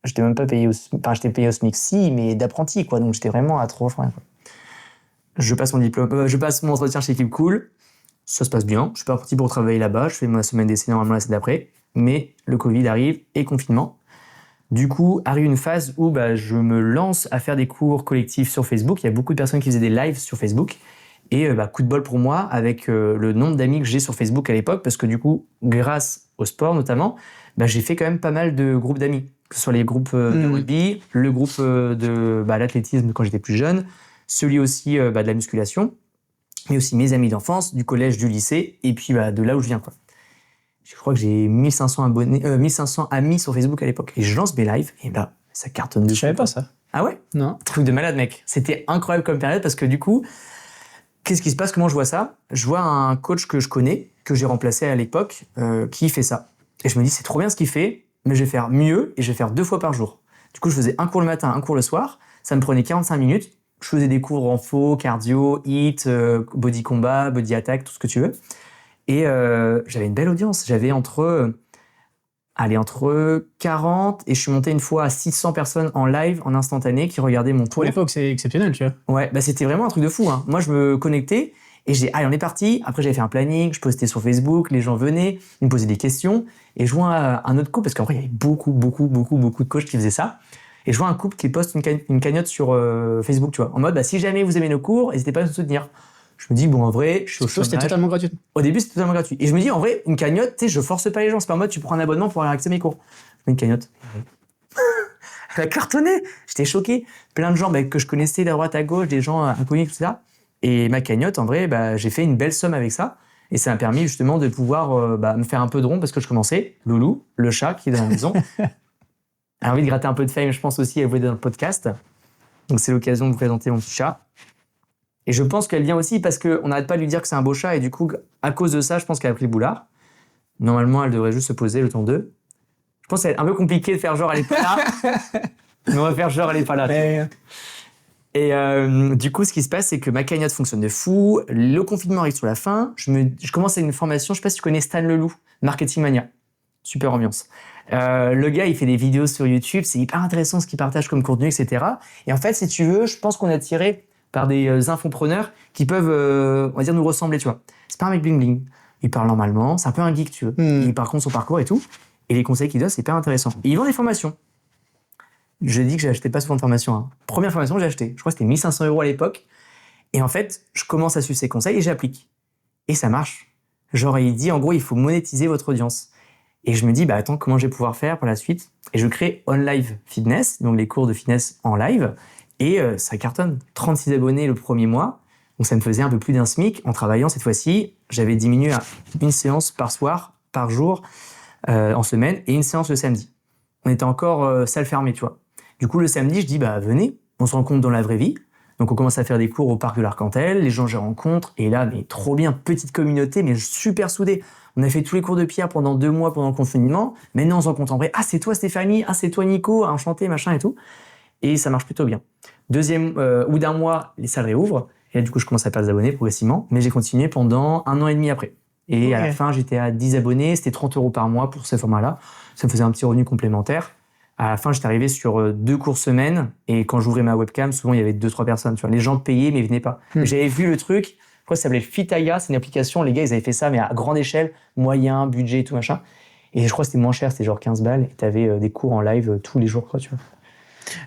j'étais même pas payé j'étais payé au SMIC, si, mais d'apprenti, quoi. Donc j'étais vraiment à trop rien, quoi. Je passe mon diplôme, je passe mon entretien chez Keep Cool. Ça se passe bien. Je suis parti pour travailler là-bas. Je fais ma semaine d'essai normalement la semaine d'après. Mais le Covid arrive et confinement. Du coup, arrive une phase où je me lance à faire des cours collectifs sur Facebook. Il y a beaucoup de personnes qui faisaient des lives sur Facebook. Et coup de bol pour moi avec le nombre d'amis que j'ai sur Facebook à l'époque, parce que du coup, grâce au sport notamment, j'ai fait quand même pas mal de groupes d'amis, que ce soit les groupes de rugby, le groupe de l'athlétisme quand j'étais plus jeune, celui aussi de la musculation, mais aussi mes amis d'enfance, du collège, du lycée, et puis de là où je viens, quoi. Je crois que j'ai 1500 amis sur Facebook à l'époque, et je lance mes lives, et ça cartonne de. Je savais pas ça. Ah ouais? Non. Truc de malade, mec. C'était incroyable comme période, parce que du coup, qu'est-ce qui se passe? Comment je vois ça? Je vois un coach que je connais, que j'ai remplacé à l'époque, qui fait ça. Et je me dis, c'est trop bien ce qu'il fait, mais je vais faire mieux et je vais faire 2 fois par jour. Du coup, je faisais un cours le matin, un cours le soir. Ça me prenait 45 minutes. Je faisais des cours en faux, cardio, HIIT, body combat, body attack, tout ce que tu veux. Et j'avais une belle audience. J'avais entre 40 et je suis monté une fois à 600 personnes en live, en instantané, qui regardaient mon cours. Pour l'époque, c'est exceptionnel, tu vois. Ouais, c'était vraiment un truc de fou, hein. Moi, je me connectais et allez, on est parti. Après, j'avais fait un planning, je postais sur Facebook, les gens venaient, ils me posaient des questions. Et je vois un autre couple, parce qu'en vrai, il y avait beaucoup de coachs qui faisaient ça. Et je vois un couple qui poste une cagnotte sur Facebook, tu vois, en mode, si jamais vous aimez nos cours, n'hésitez pas à nous soutenir. Je me dis, bon, en vrai, je suis au chômage. C'était totalement gratuit. Au début, c'était totalement gratuit. Et je me dis, en vrai, une cagnotte, tu sais, je force pas les gens. C'est pas en mode, tu prends un abonnement pour avoir accès à mes cours. Une cagnotte. Elle a cartonné. J'étais choqué. Plein de gens que je connaissais de droite à gauche, des gens inconnus, tout ça. Et ma cagnotte, en vrai, j'ai fait une belle somme avec ça. Et ça m'a permis justement de pouvoir me faire un peu de rond, parce que je commençais. Loulou, le chat qui est dans la maison, a envie de gratter un peu de fame, je pense aussi, à vous dans le podcast. Donc c'est l'occasion de vous présenter mon petit chat. Et je pense qu'elle vient aussi parce qu'on n'arrête pas de lui dire que c'est un beau chat. Et du coup, à cause de ça, je pense qu'elle a pris le boulard. Normalement, elle devrait juste se poser le temps d'eux. Je pense que c'est un peu compliqué de faire genre elle est pas là. Mais on va faire genre elle est pas là. Ouais. Et du coup, ce qui se passe, c'est que ma cagnotte fonctionne de fou. Le confinement arrive sur la fin. Je commence à une formation. Je sais pas si tu connais Stan Leloup, Marketing Mania. Super ambiance. Le gars, il fait des vidéos sur YouTube. C'est hyper intéressant ce qu'il partage comme contenu, etc. Et en fait, si tu veux, je pense qu'on est attiré par des infopreneurs qui peuvent, on va dire, nous ressembler, tu vois. C'est pas un mec bling bling. Il parle normalement. C'est un peu un geek, tu veux. Il raconte son parcours et tout. Et les conseils qu'il donne, c'est hyper intéressant. Et ils vendent des formations. Je dis que j'achetais pas souvent de formation, hein. Première formation, j'ai acheté. Je crois que c'était 1500 € à l'époque. Et en fait, je commence à suivre ses conseils et j'applique. Et ça marche. Genre, il dit, en gros, il faut monétiser votre audience. Et je me dis, attends, comment je vais pouvoir faire pour la suite? Et je crée On Live Fitness, donc les cours de fitness en live. Et ça cartonne. 36 abonnés le premier mois. Donc ça me faisait un peu plus d'un SMIC. En travaillant cette fois-ci, j'avais diminué à une séance par soir, par jour, en semaine, et une séance le samedi. On était encore salle fermée, tu vois. Du coup, le samedi, je dis, venez, on se rencontre dans la vraie vie. Donc on commence à faire des cours au parc de l'Arcantel, les gens que je rencontre, et là, mais trop bien, petite communauté, mais super soudée. On a fait tous les cours de Pierre pendant 2 mois pendant le confinement. Maintenant, on se rencontre en vrai. Ah, c'est toi Stéphanie, ah, c'est toi Nico, enchanté, machin et tout. Et ça marche plutôt bien. Au bout d'un mois, les salles réouvrent. Et là, du coup, je commence à perdre des abonnés progressivement. Mais j'ai continué pendant 1 an et demi après. Et à la fin, j'étais à 10 abonnés. C'était 30 € par mois pour ce format-là. Ça me faisait un petit revenu complémentaire. À la fin, j'étais arrivé sur 2 cours semaine. Et quand j'ouvrais ma webcam, souvent, il y avait 2-3 personnes. Tu vois. Les gens payaient, mais ils venaient pas. J'avais vu le truc. Je crois que ça s'appelait Fitaya. C'est une application. Les gars, ils avaient fait ça, mais à grande échelle, moyen, budget et tout, machin. Et je crois que c'était moins cher. C'était genre 15 balles. Et t'avais des cours en live tous les jours, quoi, tu vois.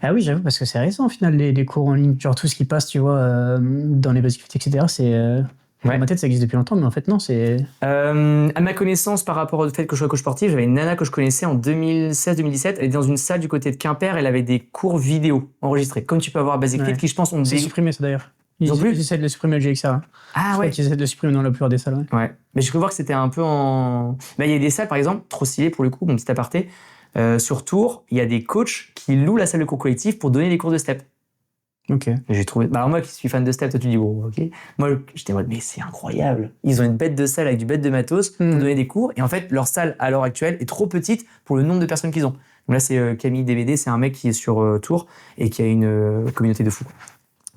Ah oui, j'avoue, parce que c'est récent, au final, les cours en ligne. Genre, tout ce qui passe, tu vois, dans les basic fit, etc., c'est... Dans ma tête, ça existe depuis longtemps, mais en fait, non, c'est... À ma connaissance, par rapport au fait que je sois coach sportif, j'avais une nana que je connaissais en 2016-2017. Elle était dans une salle du côté de Quimper. Elle avait des cours vidéo enregistrés, comme tu peux avoir Basic Fit, qui, je pense, ont C'est supprimé, ça, d'ailleurs. Ils essaient de le supprimer, le GXA. Ah ouais. Ils essaient de le supprimer dans la plupart des salles, ouais. Mais je peux voir que c'était un peu en... Il y a des salles, par exemple, trop stylées pour le coup, mon petit aparté. Sur Tours, il y a des coachs qui louent la salle de cours collectif pour donner des cours de step. Ok. Et j'ai trouvé. Bah, alors moi qui suis fan de step, toi tu dis bon, ok. Moi j'étais en mode mais c'est incroyable. Ils ont une bête de salle avec du bête de matos pour donner des cours. Et en fait, leur salle à l'heure actuelle est trop petite pour le nombre de personnes qu'ils ont. Donc là, c'est Camille DVD, c'est un mec qui est sur Tours et qui a une communauté de fous.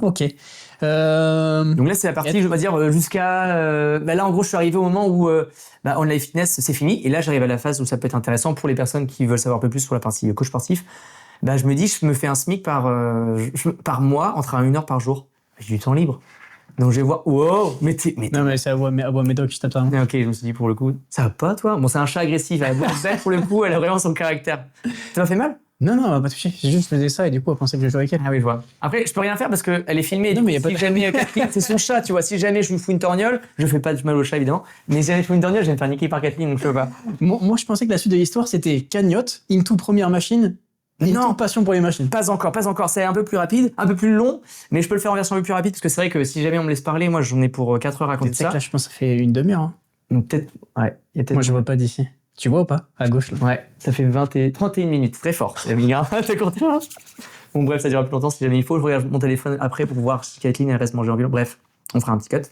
Ok. Donc là, c'est la partie, je vais dire, jusqu'à. Là, en gros, je suis arrivé au moment où Online Fitness, c'est fini. Et là, j'arrive à la phase où ça peut être intéressant pour les personnes qui veulent savoir un peu plus sur la partie coach sportif. Je me dis, je me fais un SMIC par mois, entre 1 heure par jour. J'ai du temps libre. Donc je vais voir, wow, Non, mais c'est à voix médoc, je tape ça. Ok, je me suis dit, pour le coup, ça va pas, toi? Bon, c'est un chat agressif. Pour le coup, elle a vraiment son caractère. Ça m'a fait mal? Non, elle m'a pas touché. J'ai juste faisais ça et du coup, elle pensait que je jouais avec elle. Ah oui, je vois. Après, je peux rien faire parce qu'elle est filmée. Non, mais y a si pas de- jamais Kathleen, c'est son chat, tu vois. Si jamais je lui fous une torgnole, je fais pas de mal au chat, évidemment. Mais si jamais je fous une torgnole, je vais me faire niquer par Kathleen, donc je peux pas. Moi, je pensais que la suite de l'histoire, c'était cagnotte, into première machine, into passion pour les machines. Pas encore. C'est un peu plus rapide, un peu plus long, mais je peux le faire en version un peu plus rapide parce que c'est vrai que si jamais on me laisse parler, moi j'en ai pour 4 heures à raconter Tu sais ça. que là, je pense que ça fait une demi-heure. Hein. Donc peut-être, ouais. Il y a peut-être. Moi, je vois pas d'ici. Tu vois ou pas? À gauche, là. Ouais, ça fait 31 minutes. Très fort. T'es content? Bon, bref, ça durera plus longtemps si jamais il faut. Je regarde mon téléphone après pour voir si Kathleen elle reste manger en ville. Bref, on fera un petit cut.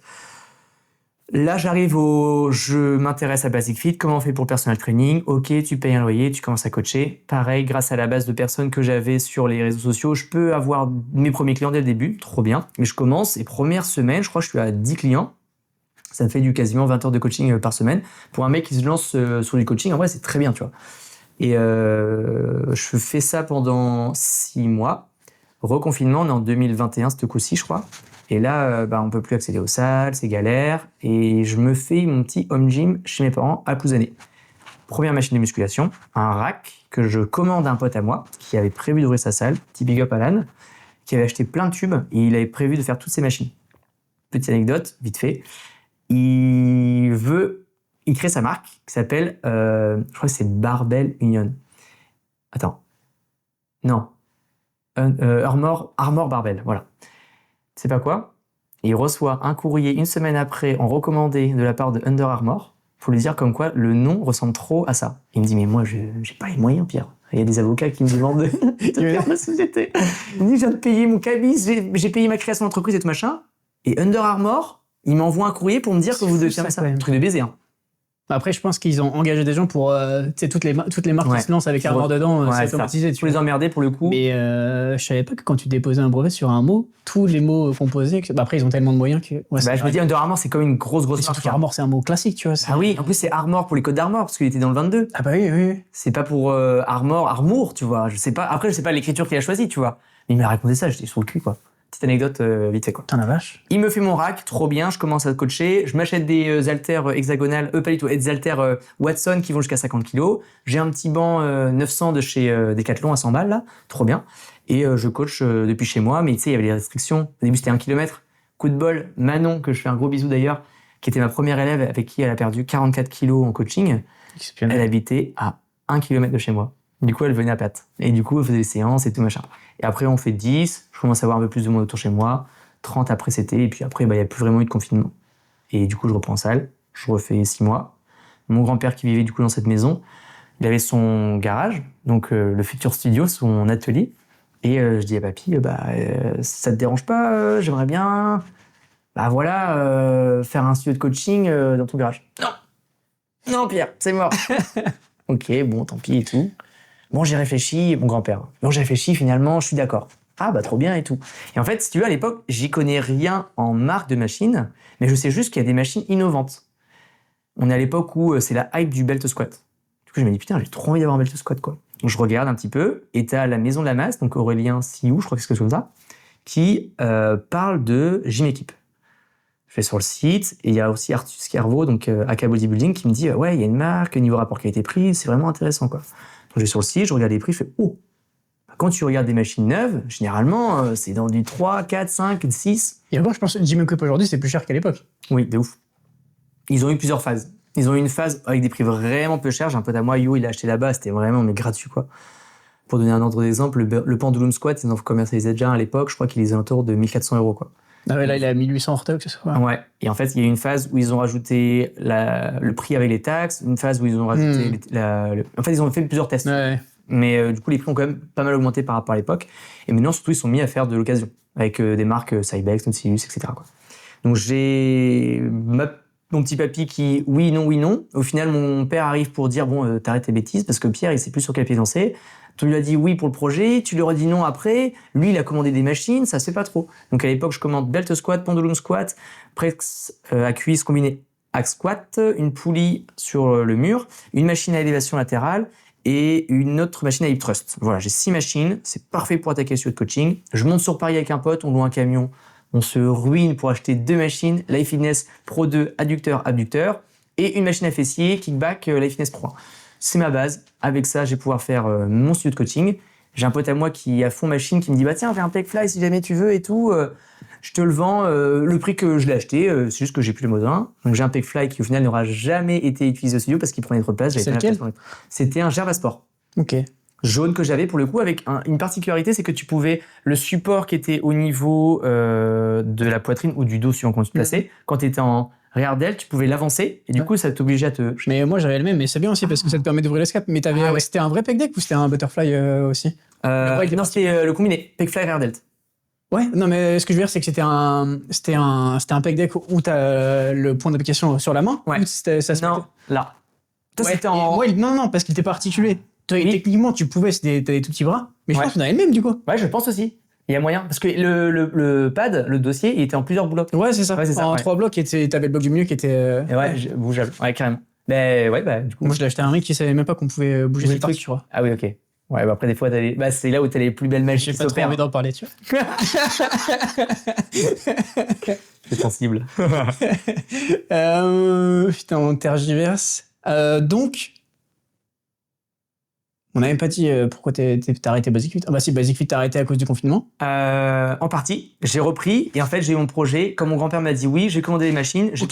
Là, je m'intéresse à Basic Fit. Comment on fait pour le personal training? Ok, tu payes un loyer, tu commences à coacher. Pareil, grâce à la base de personnes que j'avais sur les réseaux sociaux, je peux avoir mes premiers clients dès le début. Trop bien. Mais je commence et première semaine, je crois que je suis à 10 clients. Ça me fait du quasiment 20 heures de coaching par semaine. Pour un mec qui se lance sur du coaching, en vrai, c'est très bien, tu vois. Et je fais ça pendant 6 mois. Reconfinement, on est en 2021, ce coup-ci, je crois. Et là, on peut plus accéder aux salles, c'est galère. Et je me fais mon petit home gym chez mes parents à Plouzané. Première machine de musculation, un rack que je commande à un pote à moi qui avait prévu d'ouvrir sa salle, petit big up Alan, qui avait acheté plein de tubes et il avait prévu de faire toutes ces machines. Petite anecdote, vite fait. Il crée sa marque qui s'appelle, je crois que c'est Barbell Union. Attends. Non. Armor Barbell, voilà. Tu sais pas quoi? Il reçoit un courrier une semaine après en recommandé de la part de Under Armour pour lui dire comme quoi le nom ressemble trop à ça. Il me dit, mais moi, j'ai pas les moyens, Pierre. Il y a des avocats qui me demandent de faire ma société. Il me dit, je viens de payer mon cabis, j'ai payé ma création d'entreprise et tout machin. Et Under Armour, il m'envoie un courrier pour me dire que vous devez faire ça. Un truc de baiser, hein. Après, je pense qu'ils ont engagé des gens pour toutes les marques qui se lancent avec Armour dedans, c'est automatisé. Tu les emmerder pour le coup. Mais je savais pas que quand tu déposais un brevet sur un mot, tous les mots composés. Après, ils ont tellement de moyens que. Ouais, je me dis Under Armour, c'est comme une grosse marque. Armour, c'est un mot classique, tu vois. Ah oui, en plus c'est Armour pour les codes d'Armour parce qu'il était dans le 22. Ah bah oui. C'est pas pour Armour, tu vois. Je sais pas. Après, je sais pas l'écriture qu'il a choisie, tu vois. Mais il m'a raconté ça, j'étais sur le cul, quoi. Petite anecdote vite fait, quoi. Putain la vache. Il me fait mon rack, trop bien, je commence à coacher, je m'achète des haltères hexagonales, pas du tout, des haltères Watson qui vont jusqu'à 50 kg. J'ai un petit banc 900 de chez Decathlon à 100 balles, là, trop bien. Et je coach depuis chez moi, mais tu sais, il y avait des restrictions. Au début, c'était 1 km. Coup de bol, Manon, que je fais un gros bisou d'ailleurs, qui était ma première élève avec qui elle a perdu 44 kg en coaching. Elle habitait à 1 km de chez moi. Du coup, elle venait à patte. Et du coup, elle faisait des séances et tout machin. Et après, on fait 10. Je commence à avoir un peu plus de monde autour chez moi. 30 après, c'était. Et puis après, il n'y a plus vraiment eu de confinement. Et du coup, je reprends en salle. Je refais 6 mois. Mon grand-père qui vivait du coup dans cette maison, il avait son garage, donc le futur studio, son atelier. Et je dis à papy, ça te dérange pas, j'aimerais bien, faire un studio de coaching dans ton garage. Non, Pierre, c'est mort. Ok, bon, tant pis et tout. Bon, j'ai réfléchi, mon grand-père. Bon, j'ai réfléchi, finalement, je suis d'accord. Ah, trop bien et tout. Et en fait, si tu veux, à l'époque, j'y connais rien en marque de machines, mais je sais juste qu'il y a des machines innovantes. On est à l'époque où c'est la hype du belt squat. Du coup, je me dis, putain, j'ai trop envie d'avoir un belt squat, quoi. Donc, je regarde un petit peu, et t'as la Maison de la Masse, donc Aurélien Sioux, je crois que c'est quelque chose comme ça, qui parle de gym équipe. Je vais sur le site, et il y a aussi Arthur Scarvo, donc AK Bodybuilding, qui me dit, ouais, il y a une marque, niveau rapport qualité-prix, c'est vraiment intéressant, quoi. Donc, je vais sur le site, je regarde les prix, je fais, oh! Quand tu regardes des machines neuves, généralement, c'est dans du 3, 4, 5, 6. Et encore, je pense que Gym Equip aujourd'hui, c'est plus cher qu'à l'époque. Oui, de ouf. Ils ont eu plusieurs phases. Ils ont eu une phase avec des prix vraiment peu chers. J'ai un pote à moi, Yo, il a acheté là-bas, c'était vraiment gratuit, quoi. Pour donner un ordre d'exemple, le pendulum squat, ils en commercialisaient déjà à l'époque, je crois qu'il est autour de 1400 €, quoi. Ah ouais, là, il est à 1800 orthox, c'est ça. Ouais. Et en fait, il y a eu une phase où ils ont rajouté le prix avec les taxes, une phase où ils ont rajouté en fait, ils ont fait plusieurs tests. Ouais. Mais du coup, les prix ont quand même pas mal augmenté par rapport à l'époque. Et maintenant, surtout, ils sont mis à faire de l'occasion avec des marques Cybex, Nautilus, etc. quoi. Donc j'ai mon petit papy qui oui, non. Au final, mon père arrive pour dire bon, t'arrêtes tes bêtises parce que Pierre, il sait plus sur quel pied danser. Tu lui as dit oui pour le projet, tu lui aurais dit non après. Lui, il a commandé des machines, ça se fait pas trop. Donc à l'époque, je commande belt squat, pendulum squat, press à cuisse combiné axe squat, une poulie sur le mur, une machine à élévation latérale et une autre machine à hip thrust. Voilà, j'ai 6 machines, c'est parfait pour attaquer sur le coaching. Je monte sur Paris avec un pote, on loue un camion, on se ruine pour acheter 2 machines, Life Fitness Pro 2 adducteur, abducteur, et une machine à fessier, kickback, Life Fitness Pro 1. C'est ma base. Avec ça, je vais pouvoir faire mon studio de coaching. J'ai un pote à moi qui est à fond machine qui me dit bah tiens, fais un Pegfly si jamais tu veux et tout. Je te le vends le prix que je l'ai acheté. C'est juste que j'ai plus les moyens. Donc j'ai un Pegfly qui au final n'aura jamais été utilisé au studio parce qu'il prenait trop de place. C'est lequel ? C'était un Gerva Sport. Ok. Jaune que j'avais pour le coup avec une particularité, c'est que tu pouvais le support qui était au niveau de la poitrine ou du dos suivant quand tu te plaçais. Quand tu étais en rear delt, tu pouvais l'avancer et du coup ça t'obligeait à te. Mais moi j'avais le même, mais c'est bien aussi parce que ça te permet d'ouvrir l'escape. Mais c'était un vrai peg deck ou c'était un butterfly aussi ? Non, c'était le combiné Pegfly rear delt. Ouais, non, mais ce que je veux dire, c'est que c'était un peg deck où t'as le point d'application sur la main. Ouais. Ou ça se Non, là. Toi, ouais, c'était en. Ouais, non, parce qu'il était pas articulé. Toi, Oui. Techniquement, tu pouvais, t'as des tout petits bras. Mais je Ouais. pense qu'on avait le même, du coup. Ouais, je pense aussi. Il y a moyen. Parce que le pad, le dossier, il était en plusieurs blocs. Ouais, c'est ça. Ouais, c'est ça, En ouais. 3 blocs, et t'avais le bloc du milieu qui était. Et ouais, bougeable. Ouais, carrément. Ben ouais, bah du coup. Moi, je l'ai acheté à un mec qui savait même pas qu'on pouvait bouger Oui, ces trucs, tu vois. Ah oui, ok. Ouais, bah après, des fois, c'est là où t'as les plus belles machines J'ai qui pas trop s'opèrent. envie d'en parler, tu vois. C'est sensible. Putain, on tergiverse. Donc, on n'a même pas dit pourquoi t'as arrêté Basic Fit. Ah bah si, Basic Fit t'as arrêté à cause du confinement. En partie, j'ai repris et en fait, j'ai eu mon projet. Comme mon grand-père m'a dit oui, j'ai commandé des machines. J'ai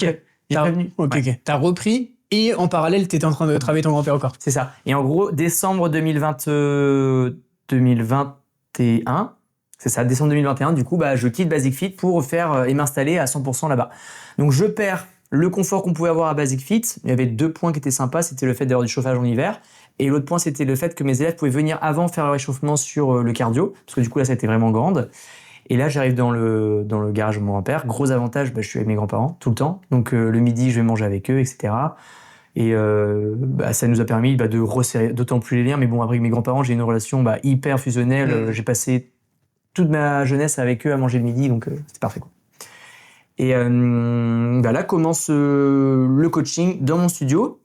prévenu. Ok, Ouais. ok. T'as repris et en parallèle, t'étais en train de travailler ton grand-père encore. C'est ça. Et en gros, décembre 2021, c'est ça, décembre 2021, du coup, bah, je quitte Basic Fit pour faire et m'installer à 100% là-bas. Donc, je perds le confort qu'on pouvait avoir à Basic Fit. Il y avait 2 points qui étaient sympas. C'était le fait d'avoir du chauffage en hiver. Et l'autre point, c'était le fait que mes élèves pouvaient venir avant faire leur échauffement sur le cardio. Parce que du coup, là, ça a été vraiment grande. Et là, j'arrive dans le garage de mon grand-père. Gros avantage, bah, je suis avec mes grands-parents tout le temps. Donc, le midi, je vais manger avec eux, etc. Et ça nous a permis de resserrer d'autant plus les liens. Mais bon, après, avec mes grands-parents, j'ai une relation hyper fusionnelle. J'ai passé toute ma jeunesse avec eux à manger le midi. Donc, c'était parfait, quoi. Et là commence le coaching dans mon studio.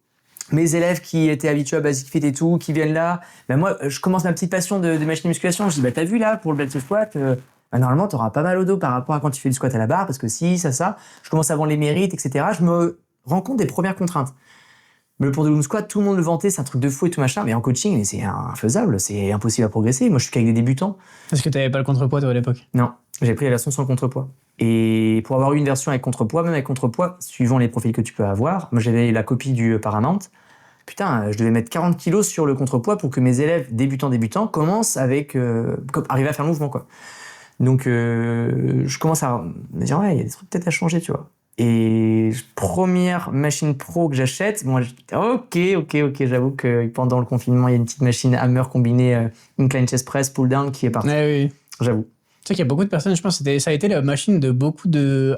Mes élèves qui étaient habitués à Basic Fit et tout, qui viennent là, moi, je commence ma petite passion de machine de musculation. Je dis, t'as vu là, pour le belt squat, normalement, t'auras pas mal au dos par rapport à quand tu fais du squat à la barre, parce que si, ça. Je commence à vendre les mérites, etc. Je me rends compte des premières contraintes. Mais le pendulum squat, tout le monde le vantait, c'est un truc de fou et tout machin, mais en coaching, c'est infaisable, c'est impossible à progresser. Moi, je suis qu'avec des débutants. Parce que t'avais pas le contrepoids, toi, à l'époque. Non, j'ai pris la version sans le contrepoids. Et pour avoir eu une version avec contrepoids, même avec contrepoids, suivant les profils que tu peux avoir, moi j'avais la copie du Paramount. Putain, je devais mettre 40 kilos sur le contrepoids pour que mes élèves débutants commencent avec arriver à faire le mouvement, quoi. Donc je commence à me dire ouais, il y a des trucs peut-être à changer, tu vois. Et première machine pro que j'achète, moi je dis ok, j'avoue que pendant le confinement, il y a une petite machine Hammer combinée incline chest press pull down qui est partie. Ouais, oui. J'avoue. Tu sais qu'il y a beaucoup de personnes, je pense, ça a été la machine de beaucoup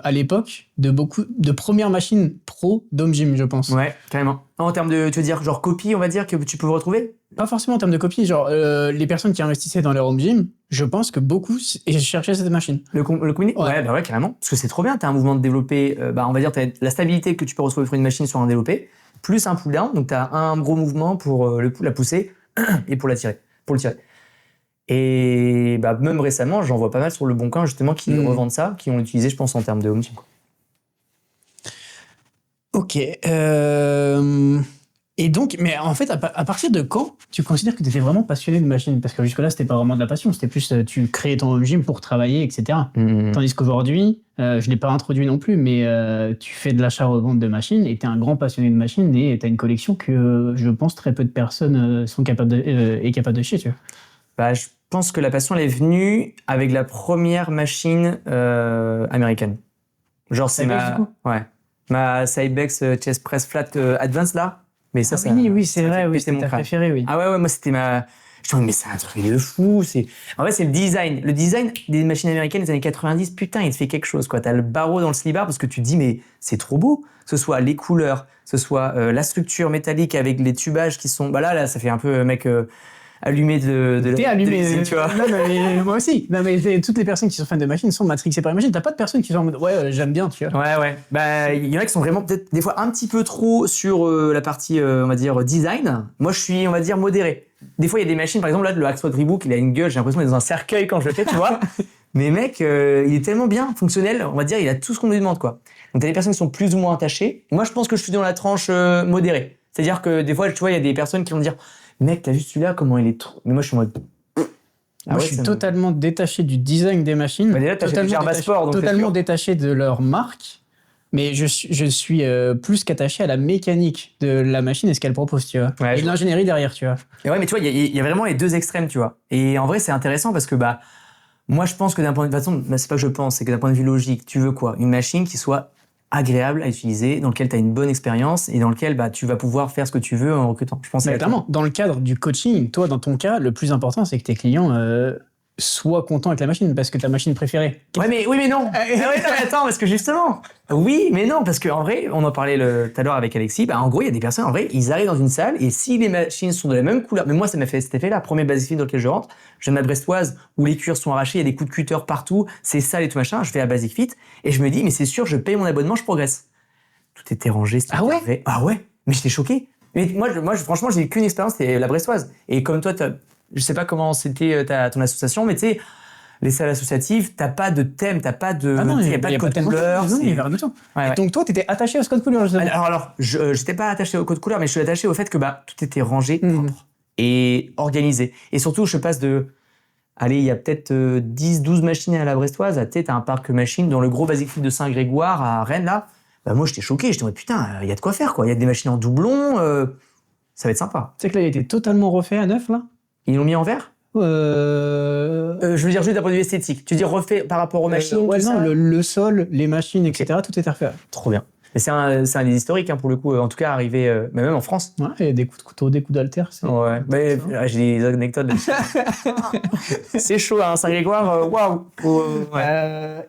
à l'époque, de beaucoup de premières machines pro d'home gym, je pense. Ouais, carrément. En termes de, tu veux dire, genre copie, on va dire, que tu peux retrouver? Pas forcément en termes de copie, genre les personnes qui investissaient dans leur home gym, je pense que beaucoup cherchaient cette machine. Le combiné? Ouais, bah ouais, carrément. Parce que c'est trop bien, t'as un mouvement de développé, on va dire, t'as la stabilité que tu peux retrouver sur une machine sur un développé, plus un pull down, donc t'as un gros mouvement pour la pousser et pour le tirer. Et même récemment, j'en vois pas mal sur le Bon Coin justement qui revendent ça, qui ont utilisé, je pense, en termes de home gym. Ok. Et donc, mais en fait, à partir de quand tu considères que tu étais vraiment passionné de machine? Parce que jusque-là, c'était pas vraiment de la passion, c'était plus tu créais ton home gym pour travailler, etc. Tandis qu'aujourd'hui, je l'ai pas introduit non plus, mais tu fais de l'achat-revente de machines et tu es un grand passionné de machines et tu as une collection que je pense très peu de personnes sont capables de chier, tu vois. Je pense que la passion, elle est venue avec la première machine américaine. Genre, c'est ma Cybex Chest Press Flat Advance, là. Mais ça, oui, c'est vrai, oui, c'était mon préféré, oui. Ah ouais, moi, c'était je Putain, mais c'est un truc de fou. En vrai, c'est le design. Le design des machines américaines des années 90, putain, il te fait quelque chose, quoi. T'as le barreau dans le slibard parce que tu te dis, mais c'est trop beau. Que ce soit les couleurs, que ce soit la structure métallique avec les tubages qui sont. Bah là, ça fait un peu mec allumé T'es allumé, l'usine, tu vois. Non, mais moi aussi. Non, mais toutes les personnes qui sont fans de machines sont matrixées par les machines. T'as pas de personnes qui sont en mode ouais, j'aime bien, tu vois. Ouais. Bah, il y en a qui sont vraiment peut-être des fois un petit peu trop sur la partie, on va dire, design. Moi, je suis, on va dire, modéré. Des fois, il y a des machines, par exemple, là, le Axwell Rebook, il a une gueule, j'ai l'impression d'être dans un cercueil quand je le fais, tu vois. Mais mec, il est tellement bien, fonctionnel, on va dire, il a tout ce qu'on lui demande, quoi. Donc, t'as des personnes qui sont plus ou moins attachées. Moi, je pense que je suis dans la tranche modérée. C'est-à-dire que des fois, tu vois, il y a des personnes qui vont me dire, mec, t'as vu celui-là, comment il est trop. Mais moi, je suis en mode. Moi, je suis totalement détaché du design des machines. Bah, déjà, totalement détaché de leur marque. Mais je suis plus qu'attaché à la mécanique de la machine et ce qu'elle propose, tu vois. Ouais, et de l'ingénierie derrière, tu vois. Et ouais, mais tu vois, il y a vraiment les deux extrêmes, tu vois. Et en vrai, c'est intéressant parce que, bah, moi, je pense que d'un point de vue, de toute façon, c'est pas que je pense, c'est que d'un point de vue logique, tu veux quoi? Une machine qui soit agréable à utiliser, dans lequel tu as une bonne expérience et dans lequel bah, tu vas pouvoir faire ce que tu veux en recrutant. Je pense que notamment, dans le cadre du coaching, toi, dans ton cas, le plus important, c'est que tes clients soient contents avec la machine parce que ta machine préférée. Oui, mais non. Mais attends, parce que justement, oui, mais non, parce qu'en vrai, on en parlait tout à l'heure avec Alexis, bah, en gros, il y a des personnes, en vrai, ils arrivent dans une salle et si les machines sont de la même couleur, mais moi, ça m'a fait cet effet-là, premier Basic Fit dans lequel je rentre, j'ai ma brestoise où les cuirs sont arrachés, il y a des coups de cutter partout, c'est sale et tout machin, je fais la Basic Fit et je me dis, mais c'est sûr, je paye mon abonnement, je progresse. Tout était rangé, c'était carré. Ah ouais? Mais j'étais choqué. Mais moi, franchement, j'ai eu qu'une expérience, c'était la brestoise. Et comme toi, je sais pas comment c'était ton association, mais tu sais, les salles associatives, t'as pas de thème, t'as pas de, il y a pas de code couleur. Non, il y a rien du tout. Ouais. Donc toi, t'étais attaché au code couleur, justement. Alors, j'étais pas attaché au code couleur, mais je suis attaché au fait que bah tout était rangé, propre et organisé. Et surtout, je passe de, allez, il y a peut-être 10-12 machines à la brestoise, tu sais, t'as un parc machine dans le gros Basic Fit de Saint-Grégoire à Rennes là. Bah moi, j'étais choqué, j'étais en mode putain, il y a de quoi faire quoi. Il y a des machines en doublon, ça va être sympa. Tu sais que là, il était totalement refait à neuf là. Ils l'ont mis en vert. Je veux dire juste d'un point de vue esthétique. Tu veux dire refait par rapport aux machines, ouais, tout non, ça le sol, les machines, etc. Tout était refait. Trop bien. Mais c'est un des historiques hein, pour le coup. En tout cas, arrivé même en France. Ouais, il y a des coups de couteau, des coups d'haltère. Ouais. Mais j'ai des anecdotes là-dessus. C'est chaud, hein, Saint-Grégoire. Waouh.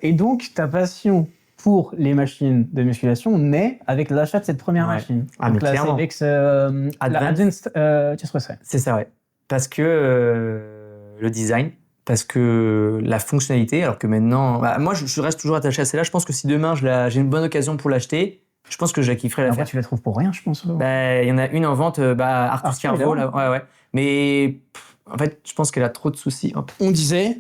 Et donc, ta passion pour les machines de musculation naît avec l'achat de cette première machine. Ah, donc mais là, c'est avec Advanced Chest Press. C'est ça, ouais. Parce que le design, parce que la fonctionnalité, alors que maintenant... Bah, moi, je reste toujours attaché à celle-là. Je pense que si demain, j'ai une bonne occasion pour l'acheter, je pense que je la kifferais la faire. Tu la trouves pour rien, je pense. Bah, il y en a une en vente, Arctis Carvo, là. Ouais. Mais en fait, je pense qu'elle a trop de soucis. Hop. On disait...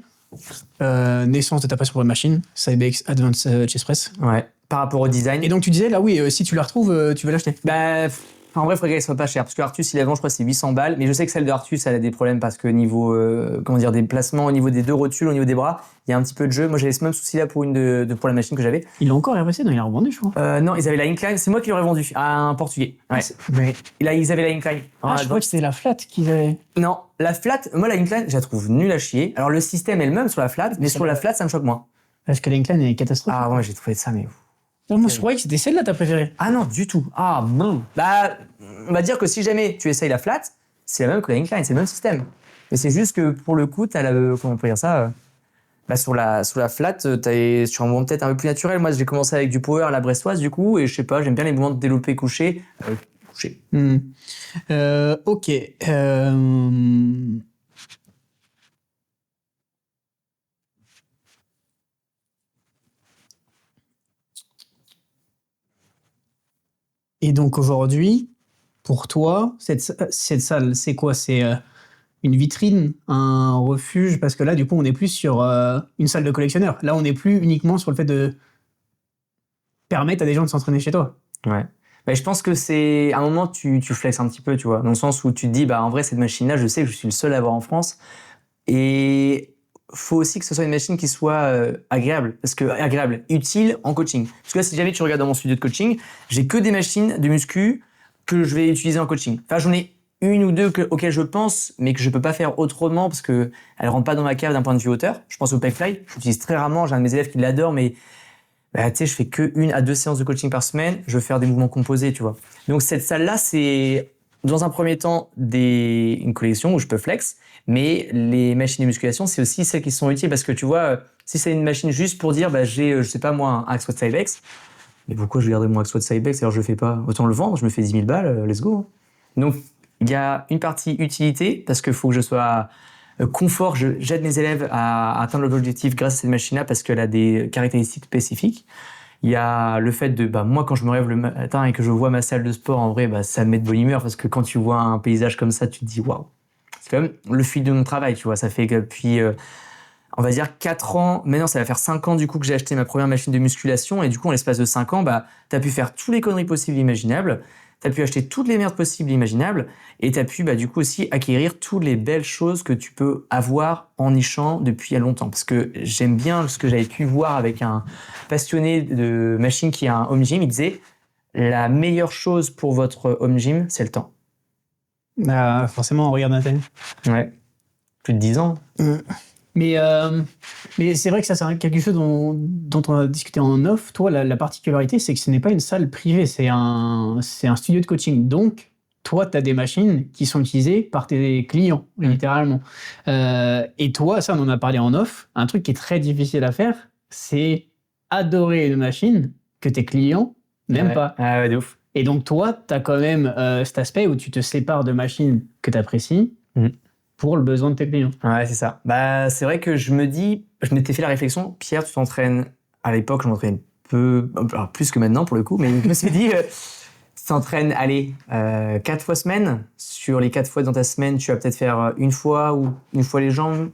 naissance de ta passion pour les machines, Cybex Advanced Chest Press. Ouais, par rapport au design. Et donc tu disais, là oui, si tu la retrouves, tu vas l'acheter. Bah, en vrai, il faudrait qu'elle soit pas chère. Parce que Artus, il a vendu, je crois, c'est 800 balles. Mais je sais que celle de Artus, elle a des problèmes parce que niveau, des placements, au niveau des deux rotules, au niveau des bras, il y a un petit peu de jeu. Moi, j'avais ce même souci-là pour pour la machine que j'avais. Il l'a encore RPC, non, il l'a revendu, je crois. Non, ils avaient la Incline. C'est moi qui l'aurais vendu à un Portugais. Ouais. Mais... Là, ils avaient la Incline. je crois que c'était la flat qu'ils avaient. Non, la flat, moi, la Incline, je la trouve nulle à chier. Alors, le système est le même sur la flat, mais sur la flat, ça me choque moins. Parce que l'Incline est catastrophique. Ah, ouais, j'ai trouvé ça, mais... Moi, je croyais que c'était celle-là ta préférée. Ah non, du tout. Ah bon. Bah, on va dire que si jamais tu essayes la flat, c'est la même que la incline, c'est le même système. Mais c'est juste que pour le coup, t'as comment on peut dire ça sur la flat, t'as sur un mouvement peut-être un peu plus naturel. Moi, j'ai commencé avec du power à la brestoise, du coup, et je sais pas, j'aime bien les mouvements de développé couché. Ok. Et donc aujourd'hui, pour toi, cette salle, c'est quoi? C'est une vitrine, un refuge? Parce que là, du coup, on n'est plus sur une salle de collectionneur. Là, on n'est plus uniquement sur le fait de permettre à des gens de s'entraîner chez toi. Ouais. Bah, je pense que c'est... À un moment, tu flexes un petit peu, tu vois. Dans le sens où tu te dis, bah, en vrai, cette machine-là, je sais que je suis le seul à avoir en France. Et faut aussi que ce soit une machine qui soit agréable, utile en coaching. Parce que là, si jamais tu regardes dans mon studio de coaching, j'ai que des machines de muscu que je vais utiliser en coaching. Enfin, j'en ai une ou deux auxquelles je pense, mais que je peux pas faire autrement parce que elles rentrent pas dans ma cave d'un point de vue hauteur. Je pense au Pegfly, je l'utilise très rarement. J'ai un de mes élèves qui l'adore, mais tu sais, je fais que 1 à 2 séances de coaching par semaine. Je veux faire des mouvements composés, tu vois. Donc cette salle-là, c'est dans un premier temps, une collection où je peux flex, mais les machines de musculation, c'est aussi celles qui sont utiles parce que tu vois, si c'est une machine juste pour dire, j'ai, je sais pas moi, un Axwat Cybex, mais pourquoi je garderais mon Axwat Cybex alors je le fais pas? Autant le vendre, je me fais 10 000 balles, let's go. Donc, il y a une partie utilité parce qu'il faut que je sois confort, j'aide mes élèves à atteindre l'objectif grâce à cette machine-là parce qu'elle a des caractéristiques spécifiques. Il y a le fait de, moi, quand je me lève le matin et que je vois ma salle de sport, en vrai, ça me met de bonne humeur parce que quand tu vois un paysage comme ça, tu te dis, waouh. C'est quand même le fil de mon travail, tu vois. Ça fait que depuis, on va dire 4 ans, maintenant ça va faire 5 ans du coup que j'ai acheté ma première machine de musculation et du coup, en l'espace de 5 ans, t'as pu faire toutes les conneries possibles et imaginables, t'as pu acheter toutes les merdes possibles et imaginables et t'as pu, du coup aussi acquérir toutes les belles choses que tu peux avoir en nichant depuis il y a longtemps. Parce que j'aime bien ce que j'avais pu voir avec un passionné de machines qui a un home gym, il disait la meilleure chose pour votre home gym, c'est le temps. Forcément, on regarde Nathan. Ouais. Plus de 10 ans. Mais c'est vrai que ça, c'est quelque chose dont on a discuté en off. Toi, la particularité, c'est que ce n'est pas une salle privée, c'est un studio de coaching. Donc, toi, tu as des machines qui sont utilisées par tes clients, littéralement. Et toi, ça, on en a parlé en off. Un truc qui est très difficile à faire, c'est adorer une machine que tes clients n'aiment pas. Ah ouais, de ouf. Et donc, toi, tu as quand même cet aspect où tu te sépares de machines que tu apprécies pour le besoin de tes clients. Ouais, c'est ça. C'est vrai que je m'étais fait la réflexion, Pierre, tu t'entraînes, à l'époque, je m'entraînais alors plus que maintenant pour le coup, mais je me suis dit, tu t'entraînes, 4 fois semaine. Sur les 4 fois dans ta semaine, tu vas peut-être faire une fois les jambes,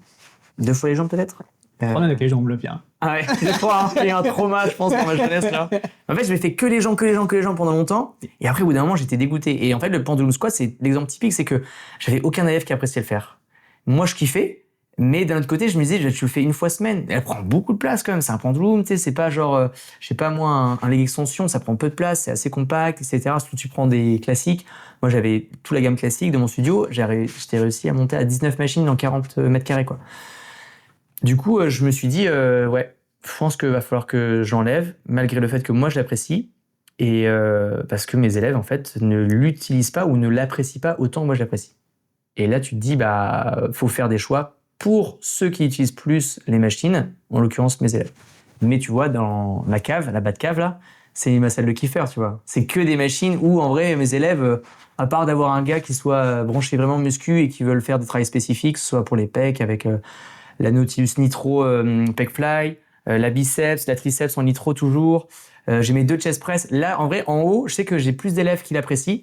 2 fois les jambes peut-être. On a avec les jambes, le Pierre. Ah ouais, des fois, il y a un trauma, je pense, dans ma jeunesse, là. En fait, je m'ai fait que les jambes pendant longtemps. Et après, au bout d'un moment, j'étais dégoûté. Et en fait, le pendulum squat, c'est l'exemple typique, c'est que j'avais aucun élève qui appréciait le faire. Moi, je kiffais. Mais d'un autre côté, je me disais, tu le fais une fois semaine. Elle prend beaucoup de place quand même. C'est un pendulum, tu sais, c'est pas genre, je sais pas moi, un leg extension, ça prend peu de place, c'est assez compact, etc. Surtout tu prends des classiques. Moi, j'avais toute la gamme classique de mon studio. J'étais réussi à monter à 19 machines dans 40 mètres carrés, quoi. Du coup, je me suis dit, je pense qu'il va falloir que j'enlève, malgré le fait que moi, je l'apprécie. Et parce que mes élèves, en fait, ne l'utilisent pas ou ne l'apprécient pas autant que moi, je l'apprécie. Et là, tu te dis, faut faire des choix pour ceux qui utilisent plus les machines, en l'occurrence mes élèves. Mais tu vois, dans ma cave, la Batcave, là, c'est ma salle de kiffer, tu vois. C'est que des machines où, en vrai, mes élèves, à part d'avoir un gars qui soit branché vraiment muscu et qui veulent faire des travaux spécifiques, que ce soit pour les pecs avec la Nautilus Nitro Pec Fly, la biceps, la triceps en nitro toujours. J'ai mes 2 chest press. Là, en vrai, en haut, je sais que j'ai plus d'élèves qui l'apprécient.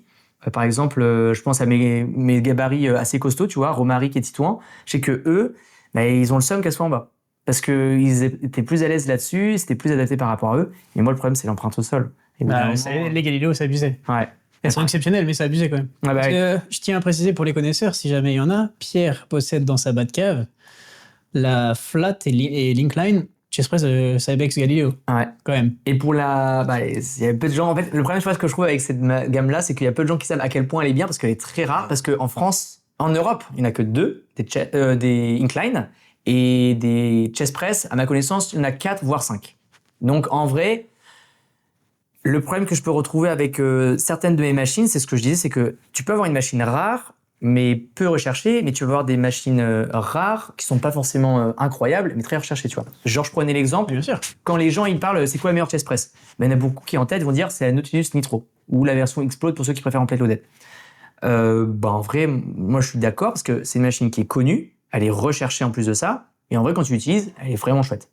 Par exemple, je pense à mes gabarits assez costauds, tu vois, Romaric et Titouan. Je sais que eux, ils ont le seum qu'elles soient en bas. Parce qu'ils étaient plus à l'aise là-dessus, c'était plus adapté par rapport à eux. Et moi, le problème, c'est l'empreinte au sol. Les Galileo, c'est abusé. Ouais. Elles sont exceptionnelles, mais c'est abusé quand même. Parce que, je tiens à préciser pour les connaisseurs, si jamais il y en a, Pierre possède dans sa Batcave la flat et l'incline chest press de Cybex Galileo. Ouais. Quand même. Et pour il y a peu de gens, en fait, le problème, je pense que je trouve avec cette gamme-là, c'est qu'il y a peu de gens qui savent à quel point elle est bien parce qu'elle est très rare. Parce qu'en France, en Europe, il n'y en a que 2, des incline et des chest press. À ma connaissance, il y en a 4, voire 5. Donc, en vrai, le problème que je peux retrouver avec certaines de mes machines, c'est ce que je disais, c'est que tu peux avoir une machine rare, mais peu recherchée, mais tu vas avoir des machines rares qui sont pas forcément incroyables, mais très recherchées, tu vois. Genre, je prenais l'exemple, bien sûr. Quand les gens ils parlent, c'est quoi la meilleure chest press? Il y en a beaucoup qui en tête vont dire c'est la Nautilus Nitro ou la version Explode pour ceux qui préfèrent en plate loaded. En vrai, moi je suis d'accord parce que c'est une machine qui est connue, elle est recherchée en plus de ça, et en vrai quand tu l'utilises, elle est vraiment chouette.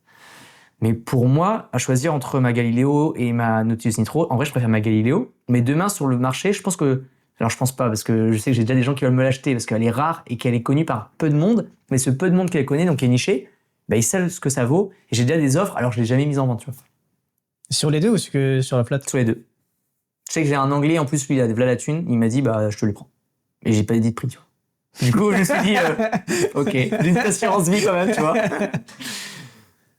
Mais pour moi, à choisir entre ma Galileo et ma Nautilus Nitro, en vrai je préfère ma Galileo, mais demain sur le marché, je pense pas, parce que je sais que j'ai déjà des gens qui veulent me l'acheter, parce qu'elle est rare et qu'elle est connue par peu de monde, mais ce peu de monde qu'elle connaît, donc qui est niché, ils savent ce que ça vaut, et j'ai déjà des offres, alors je l'ai jamais mise en vente, tu vois. Sur les deux ou sur la flat? Sur les deux. Je sais que j'ai un Anglais, en plus, lui, il a de la thune, il m'a dit, je te le prends. Et j'ai pas dit de prix, tu vois. Du coup, je me suis dit, ok, j'ai une assurance vie quand même, tu vois.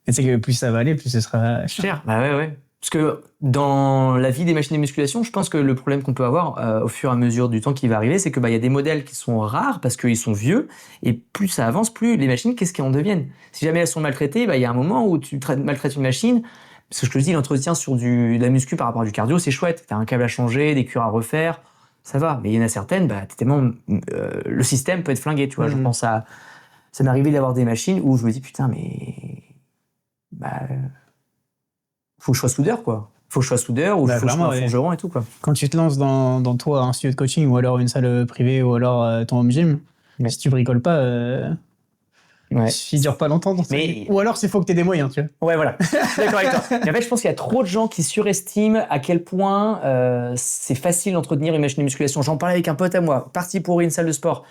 Et c'est que plus ça va aller, plus ce sera cher. Ouais. Parce que dans la vie des machines de musculation, je pense que le problème qu'on peut avoir au fur et à mesure du temps qui va arriver, c'est que y a des modèles qui sont rares parce qu'ils sont vieux, et plus ça avance, plus les machines, qu'est-ce qu'elles en deviennent? Si jamais elles sont maltraitées, il y a un moment où tu maltraites une machine, parce que je te dis, l'entretien sur de la muscu par rapport à du cardio, c'est chouette. T'as un câble à changer, des cures à refaire, ça va. Mais il y en a certaines, t'es tellement, le système peut être flingué, tu vois. Je pense à, ça m'est arrivé d'avoir des machines où je me dis, putain, mais, faut que je sois soudeur, quoi. Faut que je sois soudeur ou faut que je sois forgeron et tout, quoi. Quand tu te lances dans toi, un studio de coaching ou alors une salle privée ou alors ton home gym, si tu bricoles pas, il dure pas longtemps. Ou alors il faut que tu aies des moyens, tu vois. Ouais, voilà. Je suis d'accord avec toi. Et en fait, je pense qu'il y a trop de gens qui surestiment à quel point c'est facile d'entretenir une machine de musculation. J'en parlais avec un pote à moi, parti pour une salle de sport.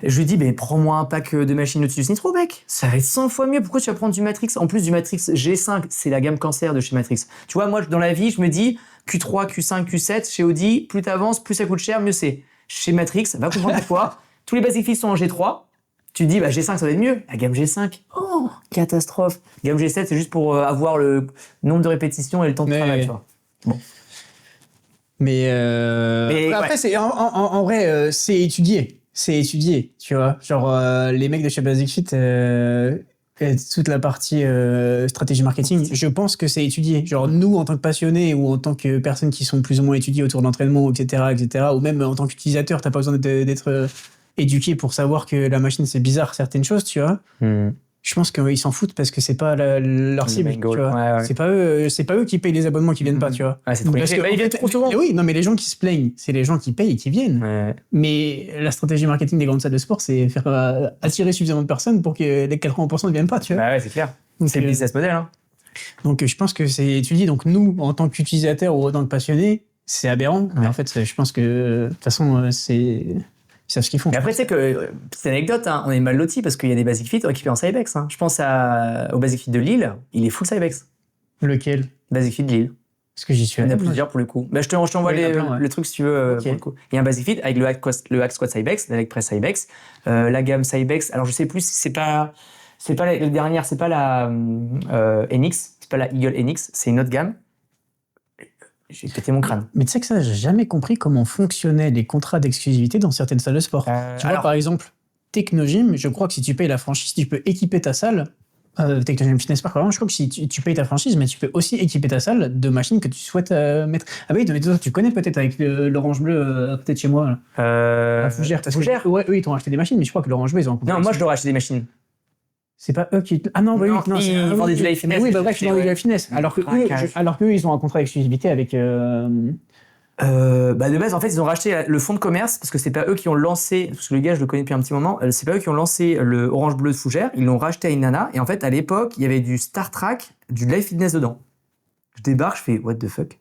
Je lui dis, prends-moi un pack de machines au-dessus du Nitro, mec. Ça va être 100 fois mieux. Pourquoi tu vas prendre du Matrix? En plus du Matrix G5, c'est la gamme cancer de chez Matrix. Tu vois, moi, dans la vie, je me dis, Q3, Q5, Q7, chez Audi, plus t'avances, plus ça coûte cher, mieux c'est. Chez Matrix, va comprendre pourquoi. Tous les basic fits sont en G3. Tu te dis, G5, ça va être mieux. La gamme G5, catastrophe. Gamme G7, c'est juste pour avoir le nombre de répétitions et le temps de travail, tu vois. Bon. Mais après, c'est, en vrai, c'est étudié. C'est étudié, tu vois. Genre, les mecs de chez Basic Fit, toute la partie stratégie marketing, je pense que c'est étudié. Genre, nous, en tant que passionnés ou en tant que personnes qui sont plus ou moins étudiées autour d'entraînement, etc., ou même en tant qu'utilisateur, t'as pas besoin d'être éduqué pour savoir que la machine, c'est bizarre, certaines choses, tu vois. Je pense qu'ils s'en foutent parce que c'est pas leur cible, tu vois. Ouais. C'est pas eux qui payent les abonnements qui viennent pas, tu vois. C'est trop parce que, ils viennent trop souvent. Oui, non, mais les gens qui se plaignent, c'est les gens qui payent et qui viennent. Ouais. Mais la stratégie marketing des grandes salles de sport, c'est faire attirer suffisamment de personnes pour que les 80% ne viennent pas, tu vois. Ouais, c'est clair. C'est le business model, hein. Donc, je pense que c'est étudié. Donc, nous, en tant qu'utilisateurs ou en tant que passionnés, c'est aberrant. Mais en fait, je pense que, de toute façon, ils savent ce qu'ils font. Mais après, tu sais que, petite anecdote, hein, on est mal lotis parce qu'il y a des Basic Fit équipés en Cybex. Hein. Je pense au Basic Fit de Lille, il est full Cybex. Lequel? Basic Fit de Lille. Parce que j'y suis allé. Il y en a plusieurs pour le coup. Je t'envoie le truc si tu veux pour le coup. Il y a un Basic Fit avec le Hack Squat Cybex, la Leg Press Cybex, la gamme Cybex. Alors, je sais plus si c'est pas la dernière, c'est pas la NX, c'est pas la Eagle NX, c'est une autre gamme. J'ai pété mon crâne. Mais tu sais que ça, j'ai jamais compris comment fonctionnaient les contrats d'exclusivité dans certaines salles de sport. Tu vois, par exemple, Technogym, je crois que si tu payes la franchise, tu peux équiper ta salle. Technogym Fitness Park, je crois que si tu payes ta franchise, mais tu peux aussi équiper ta salle de machines que tu souhaites mettre. Ah oui, mais toi, tu connais peut-être avec l'Orange Bleu, peut-être chez moi. La Fougère. Ouais, eux, ils t'ont acheté des machines, mais je crois que l'Orange Bleu, ils ont. Non, moi, je leur ai acheté des machines. C'est pas eux qui. Ah non, oui, non, ils vendaient du Life Fitness. Oui, bref, ils vendaient du Life Fitness. Alors qu'eux, ils ont un contrat d'exclusivité avec. De base, en fait, ils ont racheté le fonds de commerce parce que c'est pas eux qui ont lancé, parce que le gars, je le connais depuis un petit moment, c'est pas eux qui ont lancé le Orange Bleu de Fougères, ils l'ont racheté à une nana, et en fait, à l'époque, il y avait du Star Trek, du Life Fitness dedans. Je débarque, je fais what the fuck.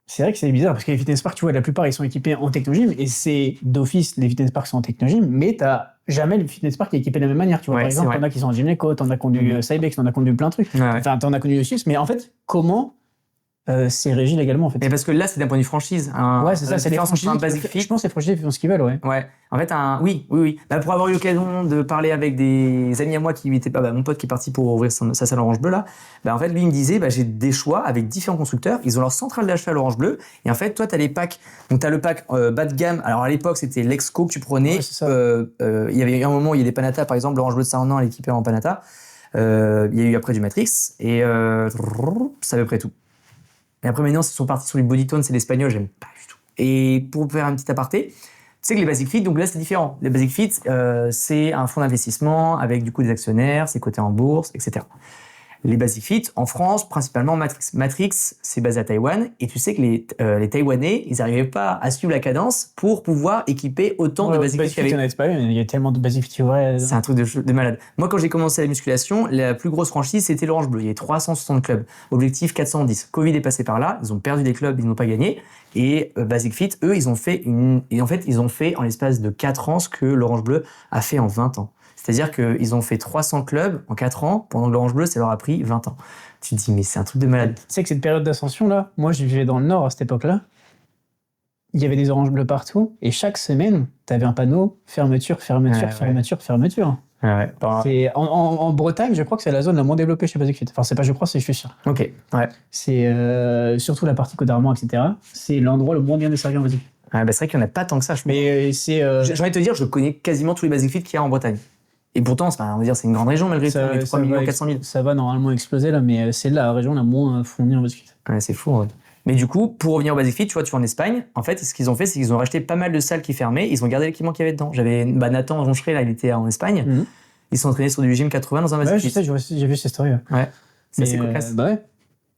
C'est vrai que c'est bizarre parce que les fitness parks, tu vois, la plupart ils sont équipés en Technogym et c'est d'office les fitness parks sont en Technogym, mais t'as jamais le fitness park qui est équipé de la même manière. Tu vois, par exemple, t'en as qui sont en Gymneco, t'en as conduit Cybex, t'en as conduit plein de trucs. Enfin, t'en as conduit aussi, mais en fait, comment c'est régi légalement en fait. Et parce que là, c'est d'un point de vue franchise. Ouais, c'est ça, c'est les franchises. Je pense que les franchises font ce qu'ils veulent, ouais. Ouais. En fait, oui. Pour avoir eu l'occasion de parler avec des amis à moi qui étaient pas, mon pote qui est parti pour ouvrir sa salle Orange Bleu là, en fait, lui il me disait, j'ai des choix avec différents constructeurs. Ils ont leur centrale d'achat à l'Orange Bleu. Et en fait, toi, t'as les packs. Donc, t'as le pack bas de gamme. Alors, à l'époque, c'était l'Exco que tu prenais. Ouais, il y avait un moment où il y a des Panata, par exemple, l'Orange Bleu de Saint-Renan, elle est équipée en Panata. Il y a eu après du Matrix. Et c'est à peu près tout. Et après, maintenant, ils sont partis sur du Bodytone, c'est l'espagnol, j'aime pas du tout. Et pour faire un petit aparté, tu sais que les Basic Fit, donc là, c'est différent. Les Basic Fit, c'est un fonds d'investissement avec du coup des actionnaires, c'est coté en bourse, etc. Les Basic Fit, en France, principalement Matrix. Matrix, c'est basé à Taïwan, et tu sais que les Taïwanais, ils n'arrivaient pas à suivre la cadence pour pouvoir équiper autant de Basic Fit. Il y a tellement de Basic Fit, ouais. C'est un truc de malade. Moi, quand j'ai commencé la musculation, la plus grosse franchise, c'était l'Orange Bleu. Il y avait 360 clubs. Objectif 410. Covid est passé par là. Ils ont perdu des clubs, ils n'ont pas gagné. Et Basic Fit, eux, ils ont fait en l'espace de 4 ans ce que l'Orange Bleu a fait en 20 ans. C'est-à-dire qu'ils ont fait 300 clubs en 4 ans, pendant que l'Orange Bleu, ça leur a pris 20 ans. Tu te dis, mais c'est un truc de malade. Tu sais que cette période d'ascension-là, moi, je vivais dans le Nord à cette époque-là. Il y avait des oranges bleues partout, et chaque semaine, tu avais un panneau fermeture. Ouais. En Bretagne, je crois que c'est la zone la moins développée chez Basic Fit. Enfin, c'est pas je crois, c'est je suis sûr. Ok, ouais. C'est surtout la partie Côte d'Armor, etc. C'est l'endroit le moins bien desservi en Basic Fit. Ouais, c'est vrai qu'il n'y en a pas tant que ça, je pense. Mais c'est. J'ai envie de te dire, je connais quasiment tous les Basic Fit qu'il y a en Bretagne. Et pourtant, on va dire, c'est une grande région malgré tout, 3 400 000. Ça va normalement exploser là, mais c'est la région la moins fournie en Basic Fit. Ouais, c'est fou. Ouais. Mais du coup, pour revenir au Basic Fit, tu vois, en Espagne, en fait, ce qu'ils ont fait, c'est qu'ils ont racheté pas mal de salles qui fermaient, ils ont gardé l'équipement qu'il y avait dedans. J'avais Nathan Roncheray, là, il était en Espagne, ils sont entraînés sur du gym 80 dans un Basic Fit. Je sais, j'ai vu cette story. Ouais, c'est assez cocasse. Ouais.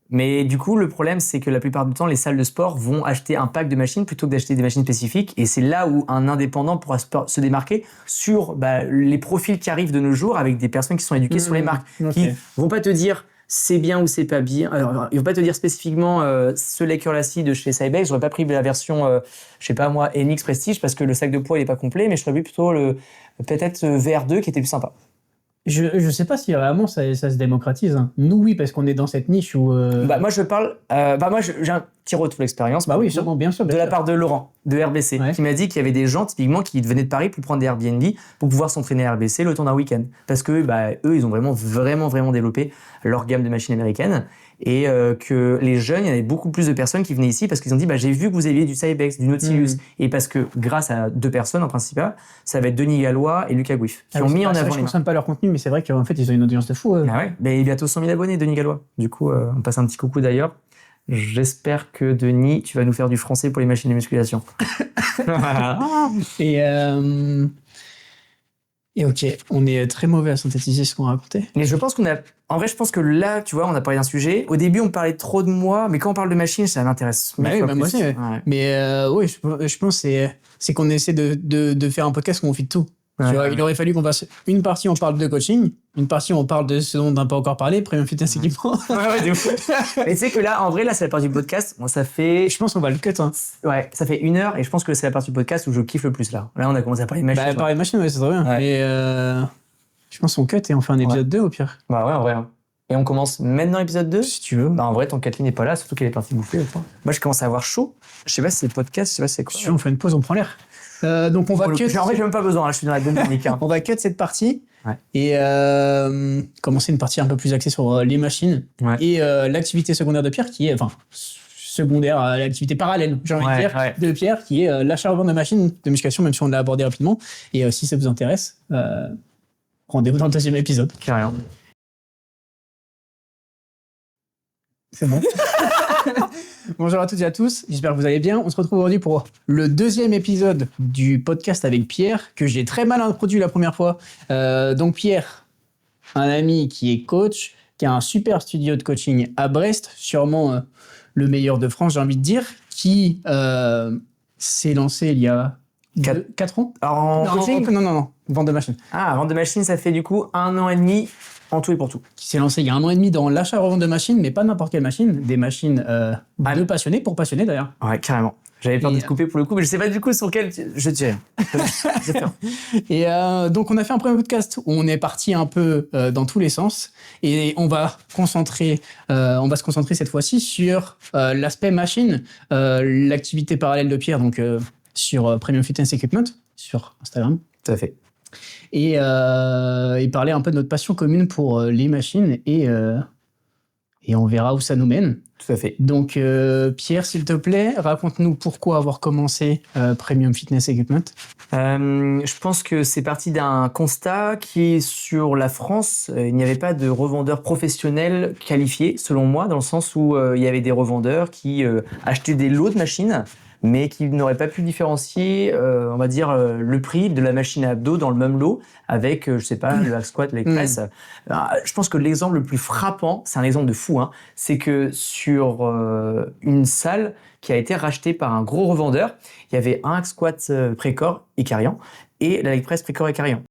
Mais du coup, le problème, c'est que la plupart du temps, les salles de sport vont acheter un pack de machines plutôt que d'acheter des machines spécifiques. Et c'est là où un indépendant pourra se démarquer sur les profils qui arrivent de nos jours avec des personnes qui sont éduquées sur les marques. Qui vont pas te dire c'est bien ou c'est pas bien. Alors, ils vont pas te dire spécifiquement ce lait Curlassi de chez Cybex. J'aurais pas pris la version, je sais pas moi, NX Prestige parce que le sac de poids il est pas complet, mais je serais vu plutôt peut-être VR2 qui était plus sympa. Je sais pas si vraiment ça se démocratise. Hein. Nous, oui, parce qu'on est dans cette niche où. Moi, je parle. J'ai un petit retour d'expérience. Bah oui, sûrement, bien sûr. De la part de Laurent, de RBC, qui m'a dit qu'il y avait des gens, typiquement, qui venaient de Paris pour prendre des Airbnb pour pouvoir s'entraîner à RBC le temps d'un week-end. Parce que, eux, ils ont vraiment développé leur gamme de machines américaines. Et que les jeunes, il y avait beaucoup plus de personnes qui venaient ici parce qu'ils ont dit j'ai vu que vous aviez du Cybex, du Nautilus. Et parce que grâce à 2 personnes en principal, ça va être Denis Gallois et Lucas Gouif qui ont mis en avant. Je consomme pas leur contenu, mais c'est vrai qu'en fait ils ont une audience de fou. Ah ouais, mais il y a bientôt 100 000 abonnés, Denis Gallois. Du coup, on passe un petit coucou d'ailleurs. J'espère que Denis, tu vas nous faire du français pour les machines de musculation. Et ok, on est très mauvais à synthétiser ce qu'on a raconté. Mais je pense je pense que là, tu vois, on a parlé d'un sujet. Au début, on parlait trop de moi, mais quand on parle de machines, ça m'intéresse. Moi aussi. Ouais. Mais oui, je pense que c'est qu'on essaie de faire un podcast où on fait de tout. Il aurait fallu qu'on fasse une partie, on parle de coaching, une partie, on parle de ce dont on n'a pas encore parlé, Premium Fitness Équipement. De ouf. Mais tu sais que là, en vrai, c'est la partie du podcast. Bon, ça fait. Je pense qu'on va le cut. Hein. Ouais, ça fait 1 heure et je pense que c'est la partie du podcast où je kiffe le plus là. Là, on a commencé à parler de machines. Parler de machines, ouais, c'est très bien. Ouais. Et je pense qu'on cut et on fait un épisode 2 au pire. Ouais, en vrai. Et on commence maintenant l'épisode 2 si tu veux. En vrai, ton Kathleen n'est pas là, surtout qu'elle est partie bouffer. Moi, je commence à avoir chaud. Je sais pas si c'est le podcast, je sais pas si c'est quoi. Si tu veux, on fait une pause, on prend l'air. Donc on va cut. En vrai, j'ai même pas besoin, là, je suis dans la dynamique. On va cut cette partie et commencer une partie un peu plus axée sur les machines et l'activité secondaire de Pierre qui est, secondaire à l'activité parallèle, j'ai envie de dire, de Pierre, qui est l'achat-revente de machines de musculation, même si on l'a abordé rapidement. Et si ça vous intéresse, rendez-vous dans le 2e épisode. Carrément. C'est bon. Bonjour à toutes et à tous, j'espère que vous allez bien. On se retrouve aujourd'hui pour le 2e épisode du podcast avec Pierre, que j'ai très mal introduit la première fois. Donc Pierre, un ami qui est coach, qui a un super studio de coaching à Brest, sûrement le meilleur de France, j'ai envie de dire, qui s'est lancé il y a 4 ans. Alors en coaching ? Non, vente de machines. Ah, vente de machines, ça fait du coup 1 an et demi en tout et pour tout. Qui s'est lancé il y a 1 an et demi dans l'achat-revente de machines, mais pas n'importe quelle machine, des machines de passionnés, pour passionnés d'ailleurs. Ouais, carrément. J'avais peur de te couper pour le coup, mais je sais pas du coup sur quel je tiens. Et donc on a fait un premier podcast où on est parti un peu dans tous les sens et on va se concentrer cette fois-ci sur l'aspect machine, l'activité parallèle de Pierre, donc sur Premium Fitness Equipment sur Instagram. Tout à fait. Et parler un peu de notre passion commune pour les machines et on verra où ça nous mène. Tout à fait. Donc, Pierre, s'il te plaît, raconte-nous pourquoi avoir commencé Premium Fitness Equipment. Je pense que c'est parti d'un constat qui, sur la France, il n'y avait pas de revendeurs professionnels qualifiés, selon moi, dans le sens où il y avait des revendeurs qui achetaient des lots de machines, mais qui n'auraient pas pu différencier, on va dire, le prix de la machine à abdos dans le même lot avec, je sais pas, le hack squat, le leg press. Je pense que l'exemple le plus frappant, c'est un exemple de fou, hein, c'est que sur une salle qui a été rachetée par un gros revendeur, il y avait un hack squat Précor Icarian et la leg press Précor Icarian.